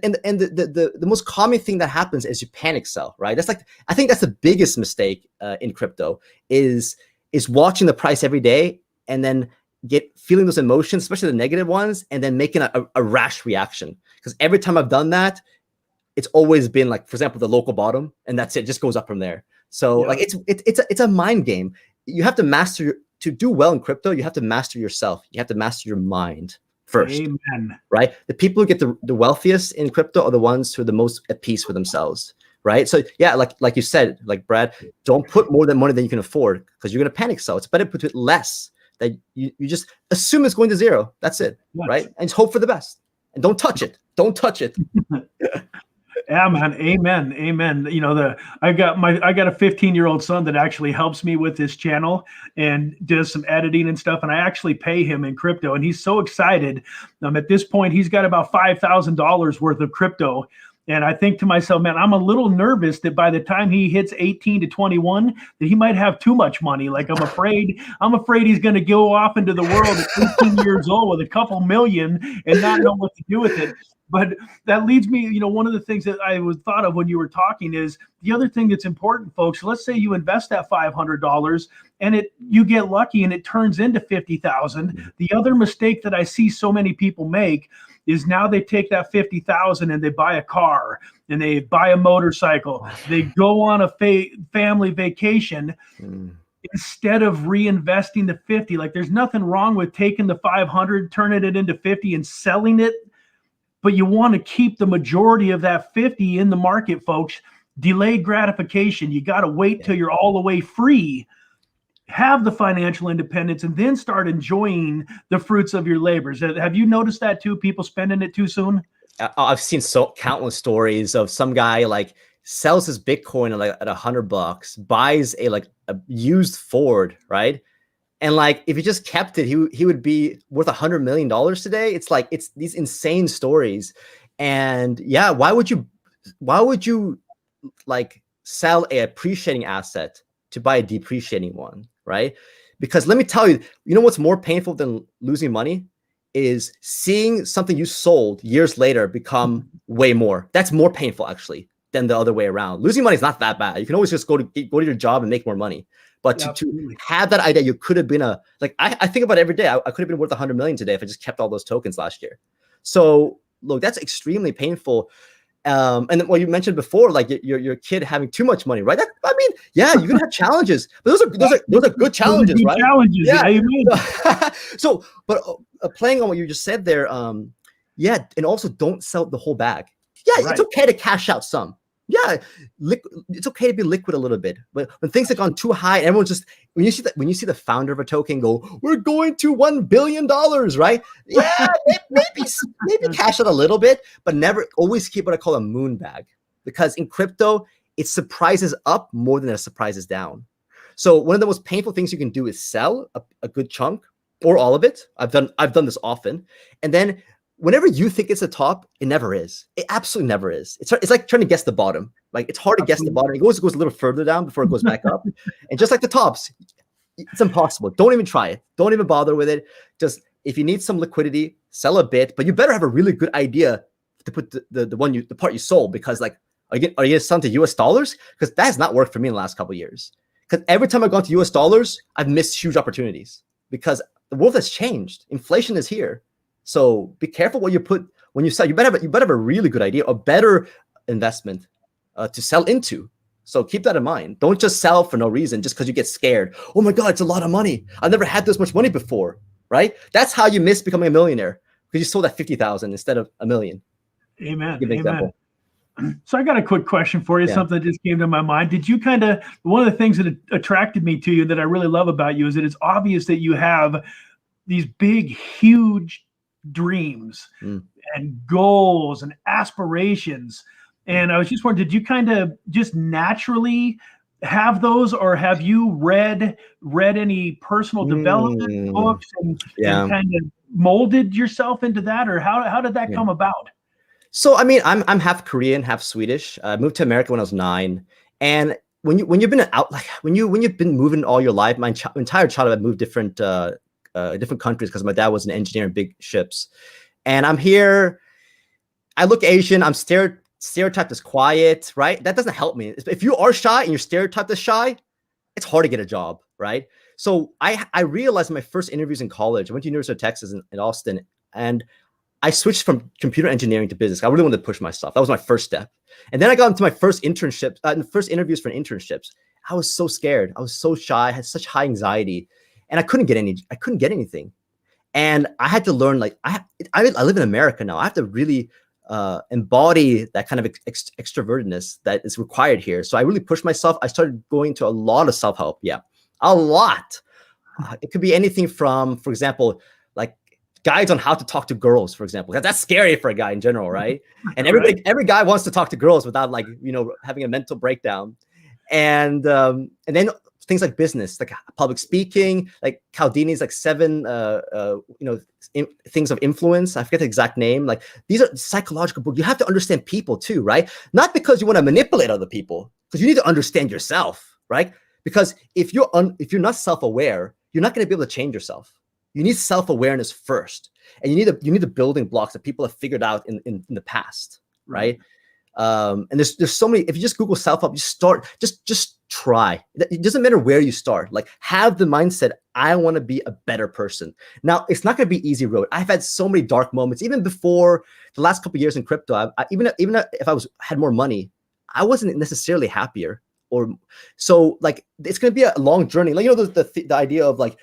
and the most common thing that happens is you panic sell, right? That's I think that's the biggest mistake in crypto is watching the price every day and then feeling those emotions, especially the negative ones, and then making a rash reaction. Because every time I've done that, it's always been like, for example, the local bottom, and that's it. Just goes up from there. So it's a mind game. You have to master to do well in crypto. You have to master yourself. You have to master your mind first. Amen. Right? The people who get the wealthiest in crypto are the ones who are the most at peace with themselves. Right? So yeah, like you said, like Brad, don't put more money than you can afford, because you're gonna panic sell. It's better to put it less, that you just assume it's going to zero. That's it. Yes. Right? And just hope for the best. And don't touch it. Don't touch it. Yeah, man. Amen. Amen. I got a 15-year-old son that actually helps me with this channel and does some editing and stuff. And I actually pay him in crypto, and he's so excited. At this point, he's got about $5,000 worth of crypto. And I think to myself, man, I'm a little nervous that by the time he hits 18 to 21, that he might have too much money. Like I'm afraid he's going to go off into the world at 18 years old with a couple million and not know what to do with it. But that leads me, one of the things that I was thought of when you were talking is the other thing that's important, folks. Let's say you invest that $500 and you get lucky and it turns into 50,000. The other mistake that I see so many people make is now they take that 50,000 and they buy a car and they buy a motorcycle. They go on a family vacation instead of reinvesting the 50. Like there's nothing wrong with taking the 500, turning it into 50 and selling it. But you want to keep the majority of that 50 in the market, folks. Delayed gratification. You got to wait till you're all the way free, have the financial independence, and then start enjoying the fruits of your labors. Have you noticed that too? People spending it too soon? I've seen countless stories of some guy sells his Bitcoin at $100, buys a used Ford, right? And if he just kept it, he would be worth $100 million today. It's these insane stories. And yeah, why would you sell a appreciating asset to buy a depreciating one, right? Because let me tell you, what's more painful than losing money is seeing something you sold years later become way more. That's more painful actually than the other way around. Losing money is not that bad. You can always just go to your job and make more money. But to have that idea, you could have been I think about it every day. I could have been worth 100 million today if I just kept all those tokens last year. So look, that's extremely painful. And then what you mentioned before, your kid having too much money, right? Yeah, you're gonna have challenges, but those are good challenges, right? Challenges, yeah. So, but playing on what you just said there, and also don't sell the whole bag. Yeah, right. It's okay to cash out some. Yeah, it's okay to be liquid a little bit. But when things have gone too high, everyone's just when you see the founder of a token go, "We're going to $1 billion," right? Yeah, maybe cash it a little bit, but never always keep what I call a moon bag, because in crypto it surprises up more than it surprises down. So one of the most painful things you can do is sell a good chunk or all of it. I've done this often, and then whenever you think it's the top, it never is. It absolutely never is. It's like trying to guess the bottom. Like it's hard to guess the bottom. It goes a little further down before it goes back up. And just like the tops, it's impossible. Don't even try it. Don't even bother with it. Just if you need some liquidity, sell a bit, but you better have a really good idea to put the part you sold, because like, are you gonna sell to US dollars? Because that has not worked for me in the last couple of years. Because every time I've gone to US dollars, I've missed huge opportunities because the world has changed. Inflation is here. So be careful what you put when you sell. You better have a really good idea, a better investment to sell into. So keep that in mind. Don't just sell for no reason just because you get scared. Oh my God, it's a lot of money. I've never had this much money before, right? That's how you miss becoming a millionaire, because you sold at 50,000 instead of $1 million. Amen. Give an example. So I got a quick question for you. Yeah. Something that just came to my mind. Did you one of the things that attracted me to you that I really love about you is that it's obvious that you have these big, huge dreams and goals and aspirations. And I was just wondering, did you kind of just naturally have those, or have you read any personal development books and kind of molded yourself into that, or how did that come about? So I mean, I'm half Korean, half Swedish. I moved to America when I was 9, and when you've been out, like when you've been moving all your life, my entire childhood I've moved different countries because my dad was an engineer in big ships, and I'm here. I look Asian. I'm stereotyped as quiet, right? That doesn't help me. If you are shy and you're stereotyped as shy, it's hard to get a job, right? So I realized in my first interviews in college, I went to University of Texas in Austin, and I switched from computer engineering to business. I really wanted to push myself. That was my first step. And then I got into my first internships, first interviews for internships. I was so scared. I was so shy. I had such high anxiety, and I couldn't get anything. And I had to learn, like, I live in America now. I have to really embody that kind of extrovertedness that is required here. So I really pushed myself. I started going to a lot of self-help. Yeah, a lot. It could be anything from, for example, like guides on how to talk to girls, for example. That's scary for a guy in general, right? And every guy wants to talk to girls without, like, having a mental breakdown. And then things like business, like public speaking, like Cialdini's like 7 things of influence. I forget the exact name. Like, these are psychological books. You have to understand people too, right? Not because you want to manipulate other people, because you need to understand yourself, right? Because if you're not self-aware, you're not going to be able to change yourself. You need self-awareness first, and you need the building blocks that people have figured out in the past, right? And there's so many. If you just Google self-help, you start, just try. It doesn't matter where you start. Like, have the mindset, I want to be a better person. Now, it's not going to be easy road. I've had so many dark moments, even before the last couple of years in crypto. Even if I had more money, I wasn't necessarily happier. So like, it's going to be a long journey. Like, the idea of, like,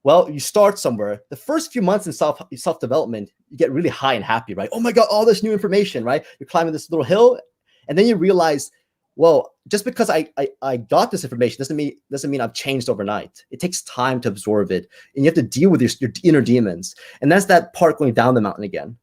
well, you start somewhere. The first few months in self-development, you get really high and happy, right? Oh my God, all this new information, right? You're climbing this little hill, and then you realize, well, just because I got this information doesn't mean I've changed overnight. It takes time to absorb it, and you have to deal with your inner demons. And that's that part going down the mountain again.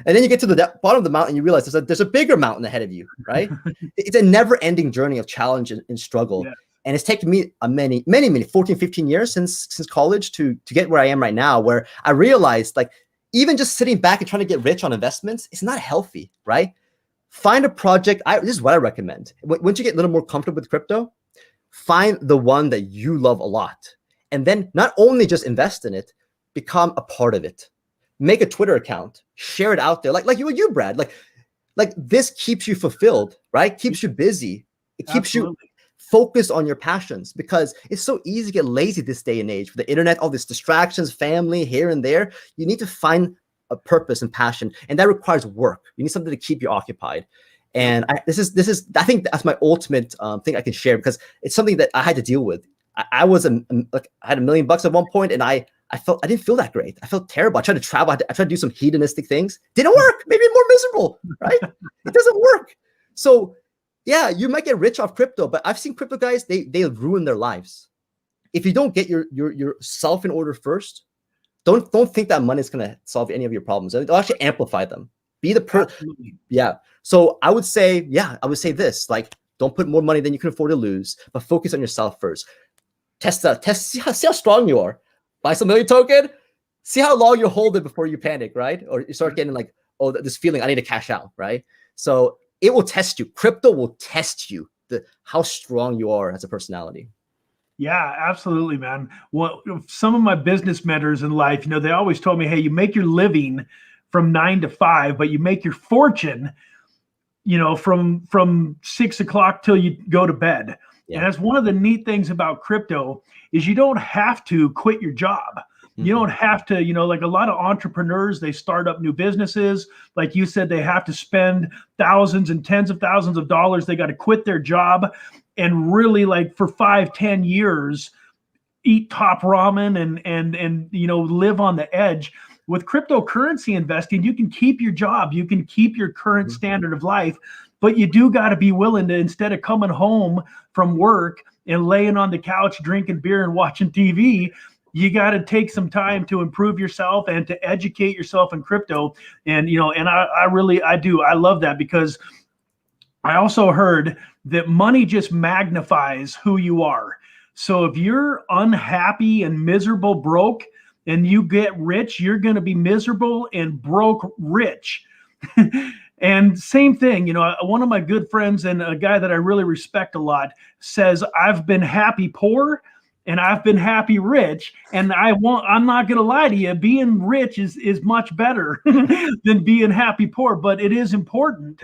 And then you get to the bottom of the mountain, and you realize there's a bigger mountain ahead of you, right? It's a never-ending journey of challenge and struggle. Yeah. And it's taken me many 14, 15 years since college to get where I am right now, where I realized, like, even just sitting back and trying to get rich on investments, it's not healthy, right? Find a project. This is what I recommend. Once you get a little more comfortable with crypto, find the one that you love a lot. And then not only just invest in it, become a part of it. Make a Twitter account, share it out there. Like you, Brad, like this keeps you fulfilled, right? Keeps you busy. It keeps you focus on your passions, because it's so easy to get lazy this day and age with the internet, all these distractions, family here and there. You need to find a purpose and passion, and that requires work. You need something to keep you occupied. And I think that's my ultimate thing I can share, because it's something that I had to deal with. I had $1 million at one point, and I didn't feel that great. I felt terrible. I tried to travel. I tried to do some hedonistic things. Didn't work. Maybe more miserable, right? It doesn't work. So Yeah, you might get rich off crypto, but I've seen crypto guys, they ruin their lives. If you don't get your self in order first, don't think that money is gonna solve any of your problems. It'll actually amplify them. Be the person. Yeah. So I would say this, like, don't put more money than you can afford to lose, but focus on yourself first. See how strong you are. Buy some million token, see how long you hold it before you panic, right? Or you start getting like, oh, this feeling, I need to cash out, right? So it will test you. Crypto will test you, how strong you are as a personality. Yeah, absolutely, man. Well, some of my business mentors in life, they always told me, hey, you make your living from 9 to 5, but you make your fortune, from 6 o'clock till you go to bed. Yeah. And that's one of the neat things about crypto is you don't have to quit your job. You don't have to, like a lot of entrepreneurs, they start up new businesses. Like you said, they have to spend thousands and tens of thousands of dollars. They got to quit their job and really, like, for 5-10 years, eat top ramen and live on the edge. With cryptocurrency investing, you can keep your job, you can keep your current standard of life, but you do got to be willing to, instead of coming home from work and laying on the couch drinking beer and watching TV, you got to take some time to improve yourself and to educate yourself in crypto. And, I love that, because I also heard that money just magnifies who you are. So if you're unhappy and miserable, broke, and you get rich, you're going to be miserable and broke rich. And same thing, one of my good friends and a guy that I really respect a lot says, I've been happy poor and I've been happy rich, and I'm not going to lie to you, being rich is much better than being happy poor, but it is important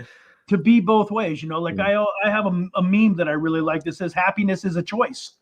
to be both ways. Like I have a meme that I really like that says happiness is a choice.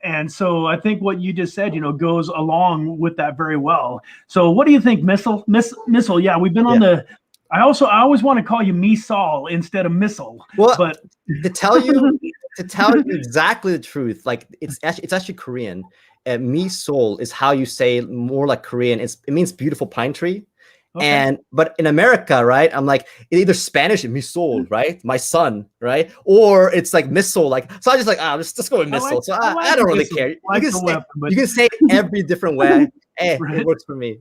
And so I think what you just said, goes along with that very well. So what do you think, MISOL? Yeah, we've been on the, I always want to call you MISOL instead of MISOL. Well, but to tell you exactly the truth, like it's actually Korean. MISOL is how you say more like Korean. It means beautiful pine tree. Okay. But in America, right, I'm like, either Spanish MISOL, right, my son, right, or it's like missile, like, so I just like, let's go with missile. So I don't really care. You can say every different way. Right. It works for me.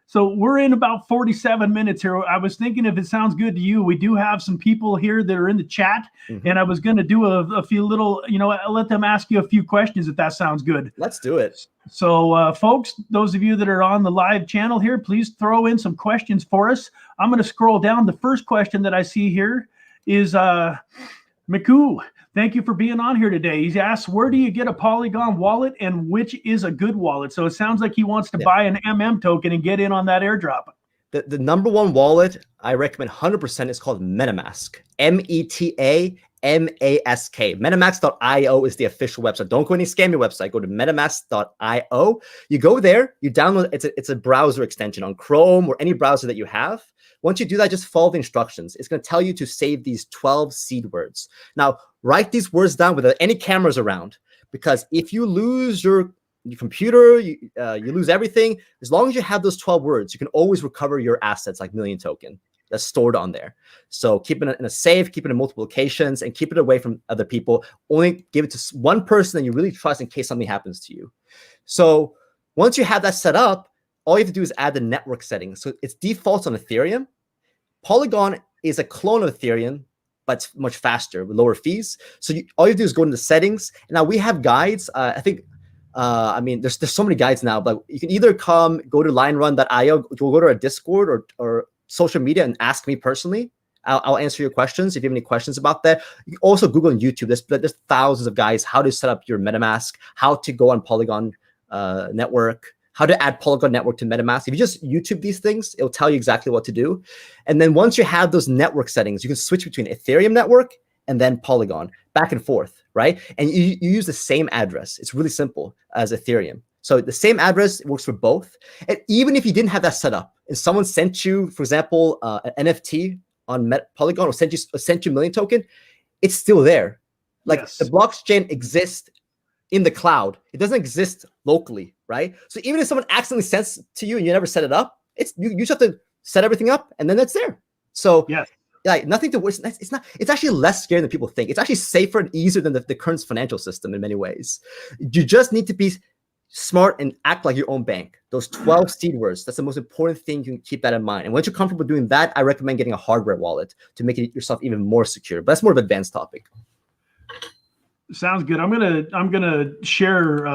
So we're in about 47 minutes here. I was thinking, if it sounds good to you, we do have some people here that are in the chat, and I was going to do a few little, let them ask you a few questions if that sounds good. Let's do it. So folks, those of you that are on the live channel here, please throw in some questions for us. I'm going to scroll down. The first question that I see here is Miku. Thank you for being on here today. He's asked, where do you get a Polygon wallet and which is a good wallet? So it sounds like he wants to buy an MM token and get in on that airdrop. The number one wallet I recommend 100% is called MetaMask. METAMASK. MetaMask.io is the official website. Don't go any scammy website. Go to MetaMask.io. You go there, you download, it's a browser extension on Chrome or any browser that you have. Once you do that, just follow the instructions. It's going to tell you to save these 12 seed words. Now, write these words down without any cameras around, because if you lose your computer, you lose everything. As long as you have those 12 words, you can always recover your assets like Million Token that's stored on there. So keep it in a safe, keep it in multiple locations, and keep it away from other people. Only give it to one person that you really trust in case something happens to you. So once you have that set up, all you have to do is add the network settings. So it defaults on Ethereum. Polygon is a clone of Ethereum, but it's much faster with lower fees. So all you do is go into the settings. Now we have guides. I think, there's so many guides now, but you can either go to LionRun.io, go to our Discord or social media and ask me personally. I'll answer your questions if you have any questions about that. You can also Google and YouTube. There's thousands of guides, how to set up your MetaMask, how to go on Polygon network, how to add Polygon network to MetaMask. If you just YouTube these things, it'll tell you exactly what to do. And then once you have those network settings, you can switch between Ethereum network and then Polygon, back and forth, right? And you use the same address. It's really simple as Ethereum. So the same address works for both. And even if you didn't have that set up, and someone sent you, for example, an NFT on Polygon or sent you Million Token, it's still there. Like the blockchain exists in the cloud. It doesn't exist locally, right? So even if someone accidentally sends to you and you never set it up, you just have to set everything up and then it's there. So like nothing to worry. It's not. It's actually less scary than people think. It's actually safer and easier than the current financial system in many ways. You just need to be smart and act like your own bank. Those 12 seed words, that's the most important thing. You can keep that in mind. And once you're comfortable doing that, I recommend getting a hardware wallet to make it yourself even more secure. But that's more of an advanced topic. Sounds good. I'm gonna share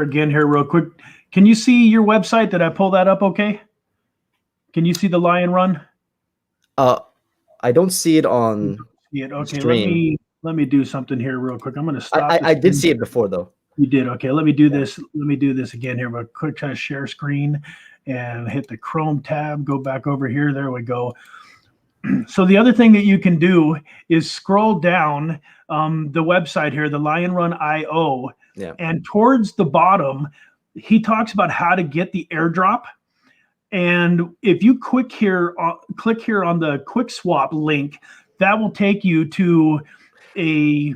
again here real quick. Can you see your website? Did I pull that up okay? Can you see the LionRun? I don't see it on Okay, stream. let me do something here real quick. I'm gonna stop. I did see it before though. You did. Okay, let me do this. Let me do this again here. But quick, try to share screen and hit the Chrome tab. Go back over here. There we go. So the other thing that you can do is scroll down the website here, the LionRun IO, and towards the bottom, he talks about how to get the airdrop. And if you click here on the quick swap link, that will take you to a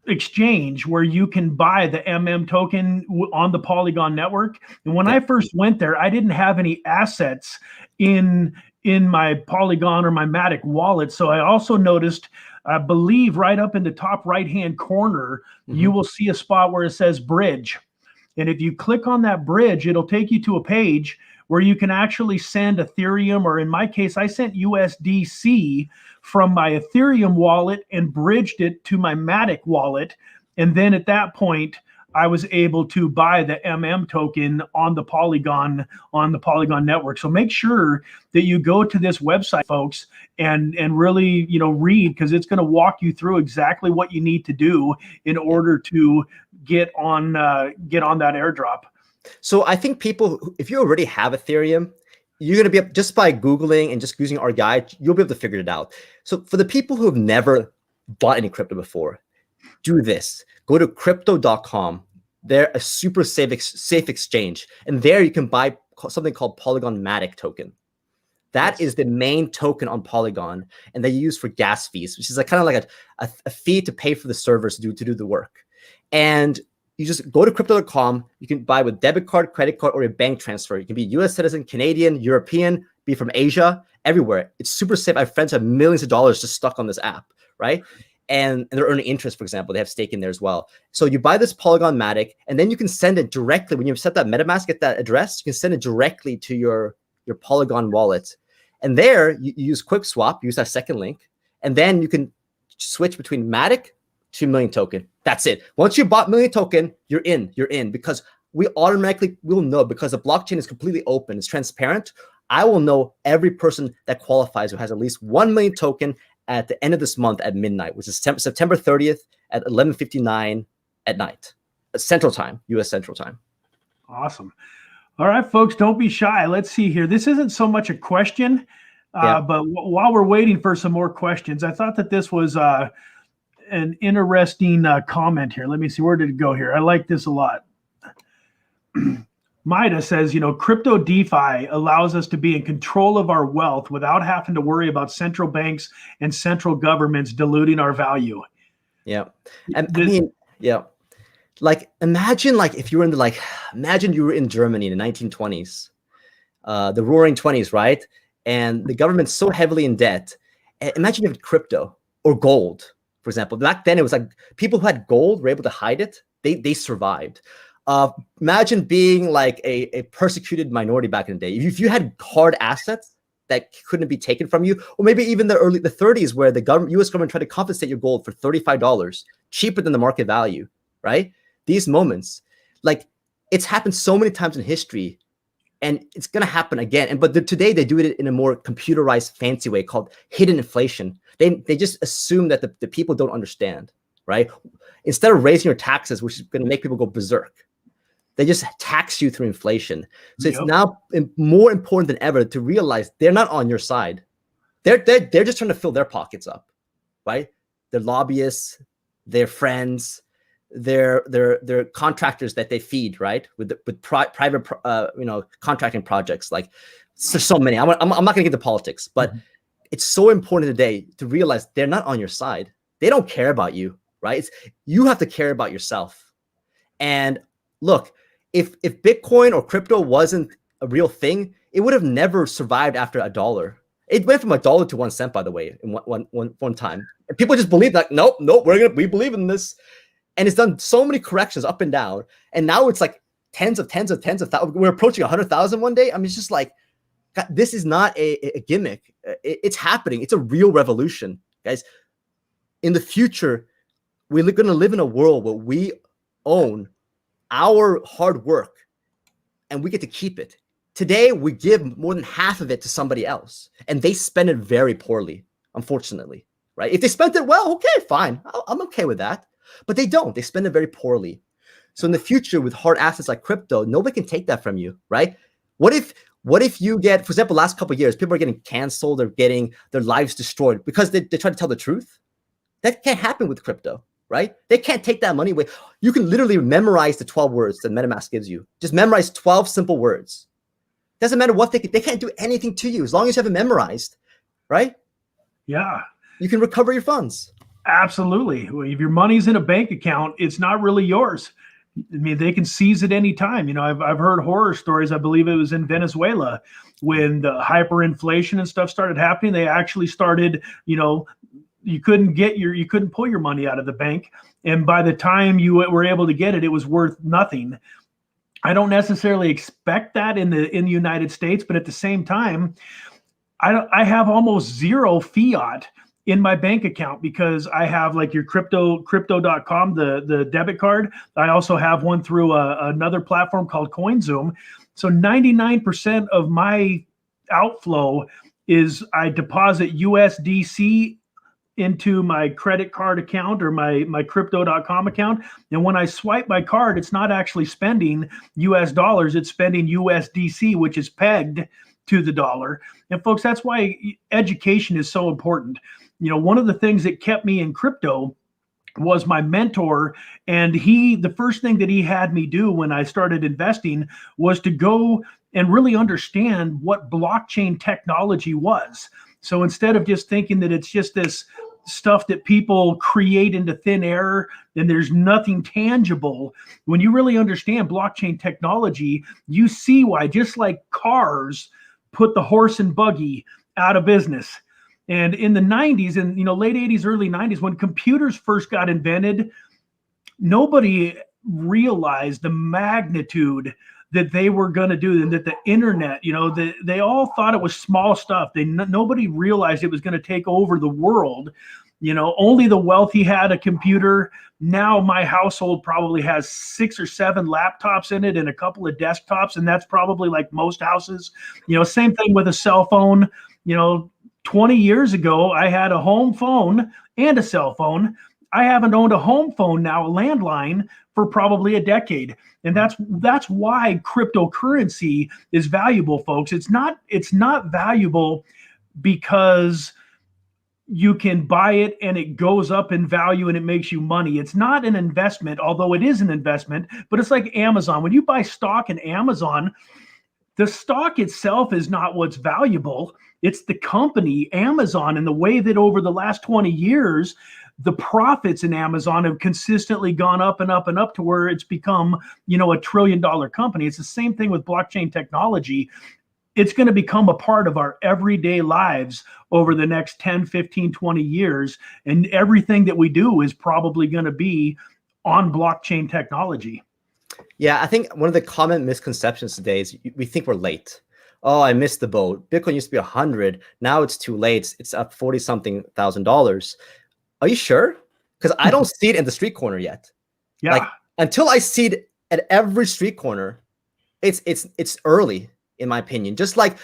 exchange where you can buy the token on the Polygon network. And when I first went there, I didn't have any assets in my Polygon or my Matic wallet. So I also noticed, I believe right up in the top right-hand corner, you will see a spot where it says bridge. And if you click on that bridge, it'll take you to a page where you can actually send Ethereum, or in my case, I sent USDC from my Ethereum wallet and bridged it to my Matic wallet. And then at that point, I was able to buy the token on the Polygon network. So make sure that you go to this website, folks, and really, read, because it's going to walk you through exactly what you need to do in order to get on that airdrop. So I think people, if you already have Ethereum, you're going to be able, just by Googling and just using our guide, you'll be able to figure it out. So for the people who have never bought any crypto before, do this. Go to crypto.com. They're a super safe exchange. And there you can buy something called Polygon Matic token. That is the main token on Polygon, and they use for gas fees, which is kind of like a fee to pay for the servers to do the work. And you just go to crypto.com. You can buy with debit card, credit card, or a bank transfer. You can be US citizen, Canadian, European, be from Asia, everywhere. It's super safe. I have friends who have millions of dollars just stuck on this app, right? And they're earning interest, for example. They have stake in there as well. So you buy this Polygon Matic, and then you can send it directly. When you set that MetaMask at that address, you can send it directly to your Polygon wallet. And there, you use Quick Swap, use that second link, and then you can switch between Matic to Million Token. That's it. Once you bought Million Token, you're in, because we automatically will know, because the blockchain is completely open, it's transparent. I will know every person that qualifies who has at least 1 million token at the end of this month at midnight, which is September 30th at 11:59 at night, Central Time, US Central Time. Awesome. All right, folks, don't be shy. Let's see here. This isn't so much a question, but while we're waiting for some more questions, I thought that this was an interesting comment here. Let me see. Where did it go here? I like this a lot. Maida says, crypto DeFi allows us to be in control of our wealth without having to worry about central banks and central governments diluting our value. Yeah. And like, imagine if you were imagine you were in Germany in the 1920s, the roaring 20s, right? And the government's so heavily in debt. Imagine you have crypto or gold, for example. Back then, it was like people who had gold were able to hide it. They survived. Imagine being like a persecuted minority back in the day. If you had hard assets that couldn't be taken from you, or maybe even the 30s where the U.S. government tried to compensate your gold for $35, cheaper than the market value, right? These moments, like, it's happened so many times in history, and it's going to happen again. But today they do it in a more computerized, fancy way called hidden inflation. They just assume that the people don't understand, right? Instead of raising your taxes, which is going to make people go berserk, they just tax you through inflation. So it's now more important than ever to realize they're not on your side. They're just trying to fill their pockets up, right? They're lobbyists, they're friends, they're contractors that they feed, right? With private contracting projects. Like, so many. I'm not going to get into politics, but it's so important today to realize they're not on your side. They don't care about you, right? You have to care about yourself. And look, if Bitcoin or crypto wasn't a real thing, it would have never survived after $1. It went from $1 to 1 cent, by the way, in one time. And people just believe that, nope, we believe in this. And it's done so many corrections up and down. And now it's like tens of thousands. We're approaching 100,000 one day. I mean, it's just like, God, this is not a gimmick. It's happening. It's a real revolution, guys. In the future, we're going to live in a world where we own our hard work and we get to keep it. Today, we give more than half of it to somebody else, and they spend it very poorly, unfortunately, right? If they spent it well, okay, fine. I'm okay with that. But they don't. They spend it very poorly. So in the future, with hard assets like crypto, nobody can take that from you, right? What if you get, for example, last couple of years, people are getting canceled or getting their lives destroyed because they try to tell the truth? That can't happen with crypto, right? They can't take that money away. You can literally memorize the 12 words that MetaMask gives you. Just memorize 12 simple words. Doesn't matter what they can't do anything to you as long as you have it memorized, right? Yeah. You can recover your funds. Absolutely. If your money's in a bank account, it's not really yours. I mean, they can seize it any time. You know, I've heard horror stories. I believe it was in Venezuela when the hyperinflation and stuff started happening. They actually started, you know, you couldn't pull your money out of the bank. And by the time you were able to get it, it was worth nothing. I don't necessarily expect that in the United States, but at the same time, I have almost zero fiat in my bank account because I have like your crypto.com, the debit card. I also have one through another platform called CoinZoom. So 99% of my outflow is I deposit USDC into my credit card account or my crypto.com account. And when I swipe my card, it's not actually spending US dollars, it's spending USDC, which is pegged to the dollar. And folks, that's why education is so important. You know, one of the things that kept me in crypto was my mentor, and the first thing that he had me do when I started investing was to go and really understand what blockchain technology was. So instead of just thinking that it's just this stuff that people create into thin air and there's nothing tangible, when you really understand blockchain technology, you see why, just like cars put the horse and buggy out of business. And in the 90s and late 80s, early 90s, when computers first got invented, nobody realized the magnitude that they were going to do, and that the internet, they all thought it was small stuff. Nobody realized it was going to take over the world. Only the wealthy had a computer. Now my household probably has 6 or 7 laptops in it and a couple of desktops, and that's probably like most houses. Same thing with a cell phone. 20 years ago, I had a home phone and a cell phone. I haven't owned a home phone now, a landline, for probably a decade. And that's why cryptocurrency is valuable, folks. It's not valuable because you can buy it and it goes up in value and it makes you money. It's not an investment, although it is an investment, but it's like Amazon. When you buy stock in Amazon, the stock itself is not what's valuable. It's the company, Amazon, and the way that over the last 20 years, the profits in Amazon have consistently gone up and up and up to where it's become, a $1 trillion company. It's the same thing with blockchain technology. It's going to become a part of our everyday lives over the next 10, 15, 20 years. And everything that we do is probably going to be on blockchain technology. Yeah, I think one of the common misconceptions today is we think we're late. Oh, I missed the boat. Bitcoin used to be 100. Now it's too late. It's up $40-something thousand. Are you sure? Because I don't see it in the street corner yet. Yeah. Like, until I see it at every street corner, it's early, in my opinion. Just like,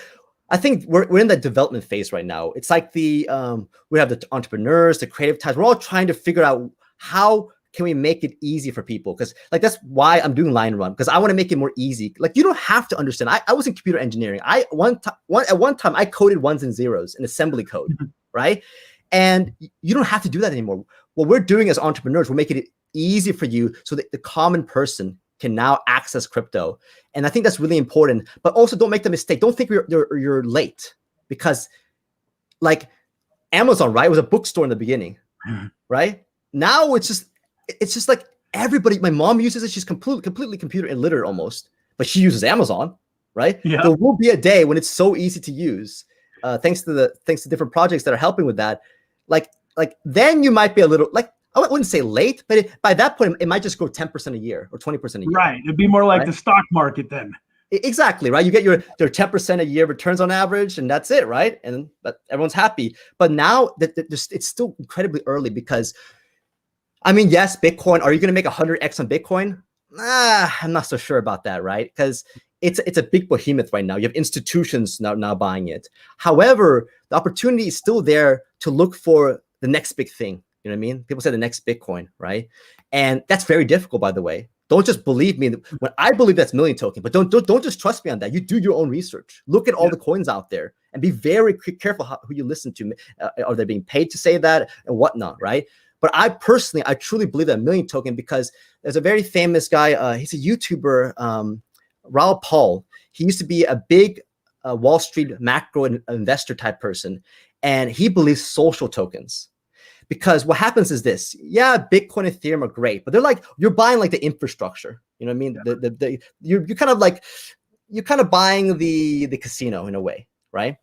I think we're in that development phase right now. It's like we have the entrepreneurs, the creative types. We're all trying to figure out how can we make it easy for people? Because that's why I'm doing LionRun, because I want to make it more easy. Like, you don't have to understand. I was in computer engineering. At one time I coded ones and zeros in assembly code, right? And you don't have to do that anymore. What we're doing as entrepreneurs, we're making it easy for you so that the common person can now access crypto. And I think that's really important. But also, don't make the mistake. Don't think you're late, because like Amazon, right? It was a bookstore in the beginning, right? Now it's just like everybody. My mom uses it. She's completely computer illiterate almost, but she uses Amazon, right? Yeah. There will be a day when it's so easy to use. thanks to different projects that are helping with that, like then you might be a little like, I wouldn't say late, but by that point it might just grow 10% a year or 20% a year. Right. It'd be more like the stock market then. Exactly, right? You get your 10% a year returns on average, and that's it, right? And everyone's happy. But now that it's still incredibly early because, I mean, yes, Bitcoin. Are you going to make 100x on Bitcoin? I'm not so sure about that, right? Because it's a big behemoth right now. You have institutions now buying it. However, the opportunity is still there to look for the next big thing. You know what I mean? People say the next Bitcoin, right? And that's very difficult, by the way. Don't just believe me when I believe that's million token, but don't just trust me on that. You do your own research. Look at all the coins out there and be very careful who you listen to. Are they being paid to say that and whatnot, right? But I truly believe that million token because there's a very famous guy. He's a YouTuber, Raoul Paul. He used to be a big Wall Street macro investor type person, and he believes social tokens. Because what happens is this, Bitcoin, Ethereum are great, but they're like, you're buying like the infrastructure. You know what I mean? You're kind of buying the casino in a way, right?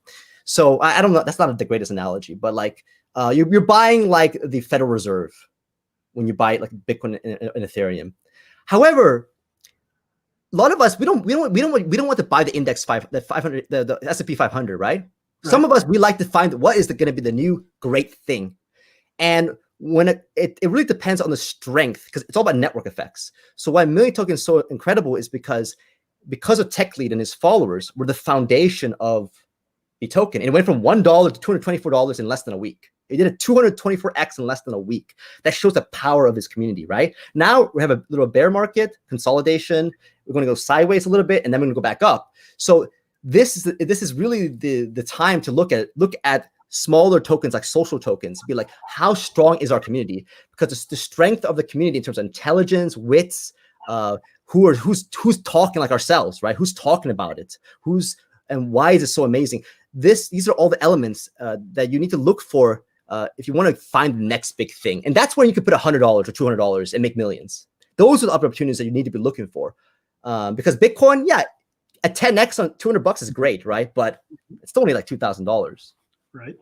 So I don't know, that's not the greatest analogy, but like you're buying like the Federal Reserve when you buy like Bitcoin and Ethereum. However, a lot of us we don't want to buy the index 500, the S&P 500, right? Some of us we like to find what is going to be the new great thing. And when it really depends on the strength, because it's all about network effects. So why million token is so incredible is because of Tech Lead and his followers were the foundation of the token. It went from $1 to $224 in less than a week. It did a 224x in less than a week. That shows the power of his community, right? Now we have a little bear market consolidation. We're going to go sideways a little bit, and then we're going to go back up. So this is really the time to look at smaller tokens like social tokens, be like, how strong is our community? Because it's the strength of the community in terms of intelligence, wits, who's talking like ourselves, right? Who's talking about it? And why is it so amazing? These are all the elements that you need to look for if you want to find the next big thing. And that's when you can put $100 or $200 and make millions. Those are the opportunities that you need to be looking for. Because Bitcoin, a 10x on $200 is great, right? But it's only like $2,000. Right.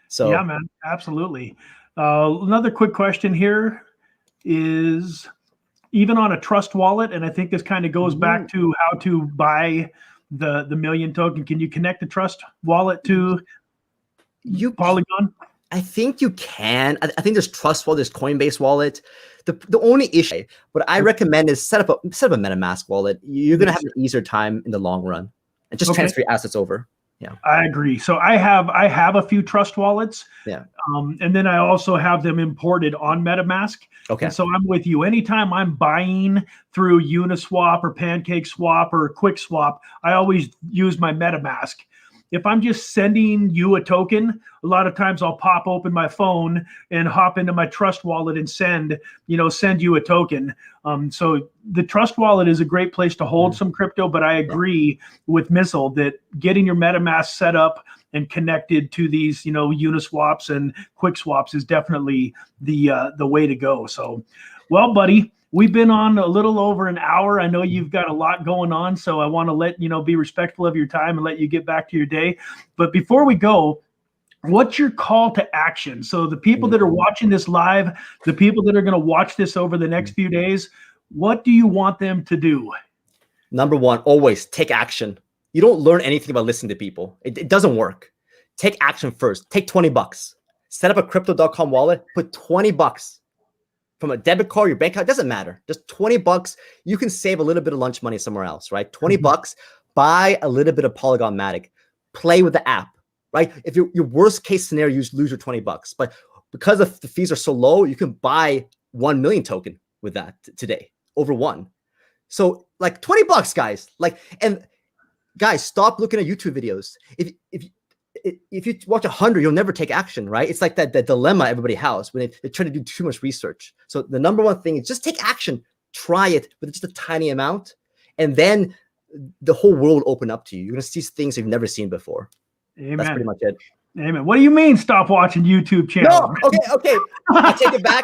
So yeah, man, absolutely. Another quick question here is, even on a trust wallet, and I think this kind of goes back to how to buy the million token. Can you connect the trust wallet to Polygon? I think you can. I think there's Trust Wallet, there's Coinbase Wallet. The only issue, what I recommend is set up a MetaMask wallet. You're gonna have an easier time in the long run, and just transfer your assets over. Yeah, I agree. So I have a few trust wallets. Yeah. And then I also have them imported on MetaMask. Okay. And so I'm with you. Anytime I'm buying through Uniswap or PancakeSwap or QuickSwap, I always use my MetaMask. If I'm just sending you a token, a lot of times I'll pop open my phone and hop into my trust wallet and send you a token. So the trust wallet is a great place to hold some crypto, but I agree with MISOL that getting your MetaMask set up and connected to these, Uniswaps and QuickSwaps is definitely the way to go. So, well, buddy, we've been on a little over an hour. I know you've got a lot going on, so I want to let be respectful of your time and let you get back to your day. But before we go, what's your call to action? So the people that are watching this live, the people that are going to watch this over the next few days, what do you want them to do? Number one, always take action. You don't learn anything about listening to people. It doesn't work. Take action first. Take $20. Set up a crypto.com wallet. Put $20 from a debit card, your bank account, doesn't matter. Just $20. You can save a little bit of lunch money somewhere else, right? $20. Buy a little bit of Polygon Matic. Play with the app, right? If your worst case scenario, you lose your $20. But because the fees are so low, you can buy 1 million token with that today, over one. So like $20, guys. And guys, stop looking at YouTube videos. If you watch 100, you'll never take action, right? It's like that dilemma everybody has when they try to do too much research. So the number one thing is just take action. Try it with just a tiny amount, and then the whole world will open up to you. You're going to see things you've never seen before. Amen. That's pretty much it. Amen. What do you mean stop watching YouTube channel? No, okay. I take it back.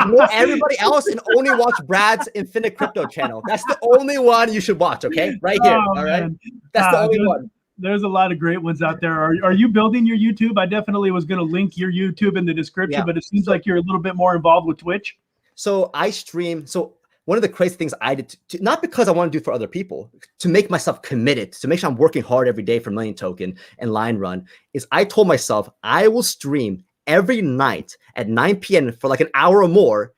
Ignore everybody else and only watch Brad's Infinite Crypto channel. That's the only one you should watch, okay? Right here, all right? That's the only one. There's a lot of great ones out there. Are you building your YouTube? I definitely was going to link your YouTube in the description, but it seems like you're a little bit more involved with Twitch. So I stream. So one of the crazy things I did, not because I want to do for other people, to make myself committed, to make sure I'm working hard every day for Million Token and LionRun, is I told myself I will stream every night at 9 p.m. for like an hour or more,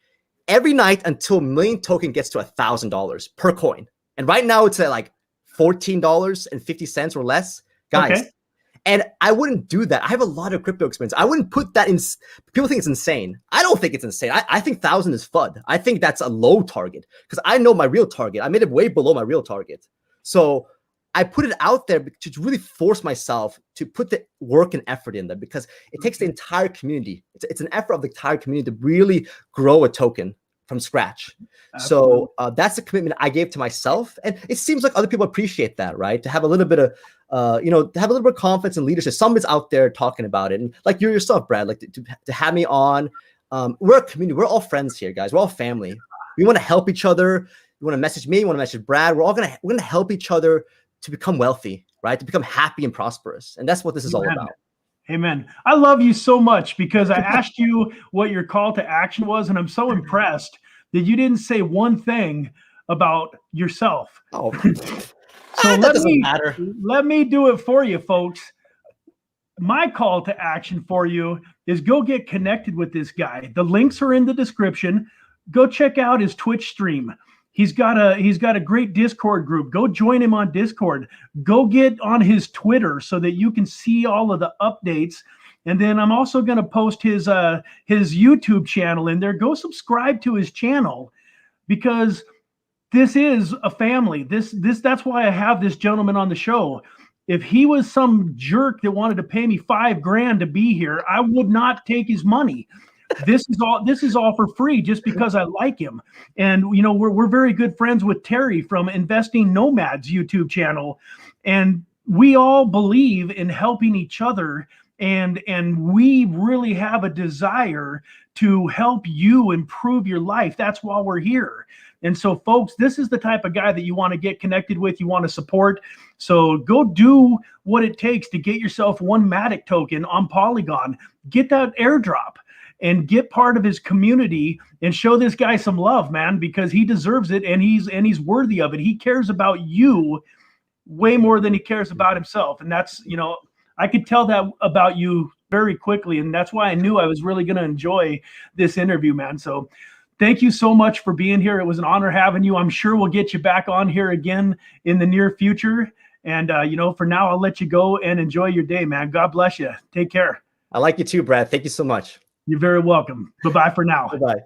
every night until Million Token gets to $1,000 per coin. And right now it's at like $14.50 or less, guys. Okay. And I wouldn't do that. I have a lot of crypto experience. I wouldn't put that in. People think it's insane. I don't think it's insane. I think 1,000 is FUD. I think that's a low target because I know my real target. I made it way below my real target. So I put it out there to really force myself to put the work and effort in there because it takes the entire community. It's an effort of the entire community to really grow a token from scratch. Absolutely. So that's the commitment I gave to myself. And it seems like other people appreciate that, right? To have a little bit of, to have a little bit of confidence and leadership. Somebody's out there talking about it. And like you yourself, Brad, like to have me on. We're a community. We're all friends here, guys. We're all family. We want to help each other. You want to message me. You want to message Brad. We're going to help each other to become wealthy, right? To become happy and prosperous. And that's what this is all about. Amen. I love you so much because I asked you what your call to action was, and I'm so impressed that you didn't say one thing about yourself. Oh, so let me do it for you, folks. My call to action for you is go get connected with this guy. The links are in the description. Go check out his Twitch stream. He's got a great Discord group. Go join him on Discord. Go get on his Twitter so that you can see all of the updates. And then I'm also going to post his YouTube channel in there. Go subscribe to his channel because this is a family. That's why I have this gentleman on the show. If he was some jerk that wanted to pay me $5,000 to be here, I would not take his money. This is all for free just because I like him. And we're very good friends with Terry from Investing Nomads YouTube channel, and we all believe in helping each other, and we really have a desire to help you improve your life. That's why we're here. And so, folks, this is the type of guy that you want to get connected with, you want to support. So go do what it takes to get yourself one Matic token on Polygon. Get that airdrop and get part of his community and show this guy some love, man, because he deserves it and he's worthy of it. He cares about you way more than he cares about himself. And that's, I could tell that about you very quickly. And that's why I knew I was really going to enjoy this interview, man. So thank you so much for being here. It was an honor having you. I'm sure we'll get you back on here again in the near future. And, for now, I'll let you go and enjoy your day, man. God bless you. Take care. I like you too, Brad. Thank you so much. You're very welcome. Bye-bye for now. Bye-bye.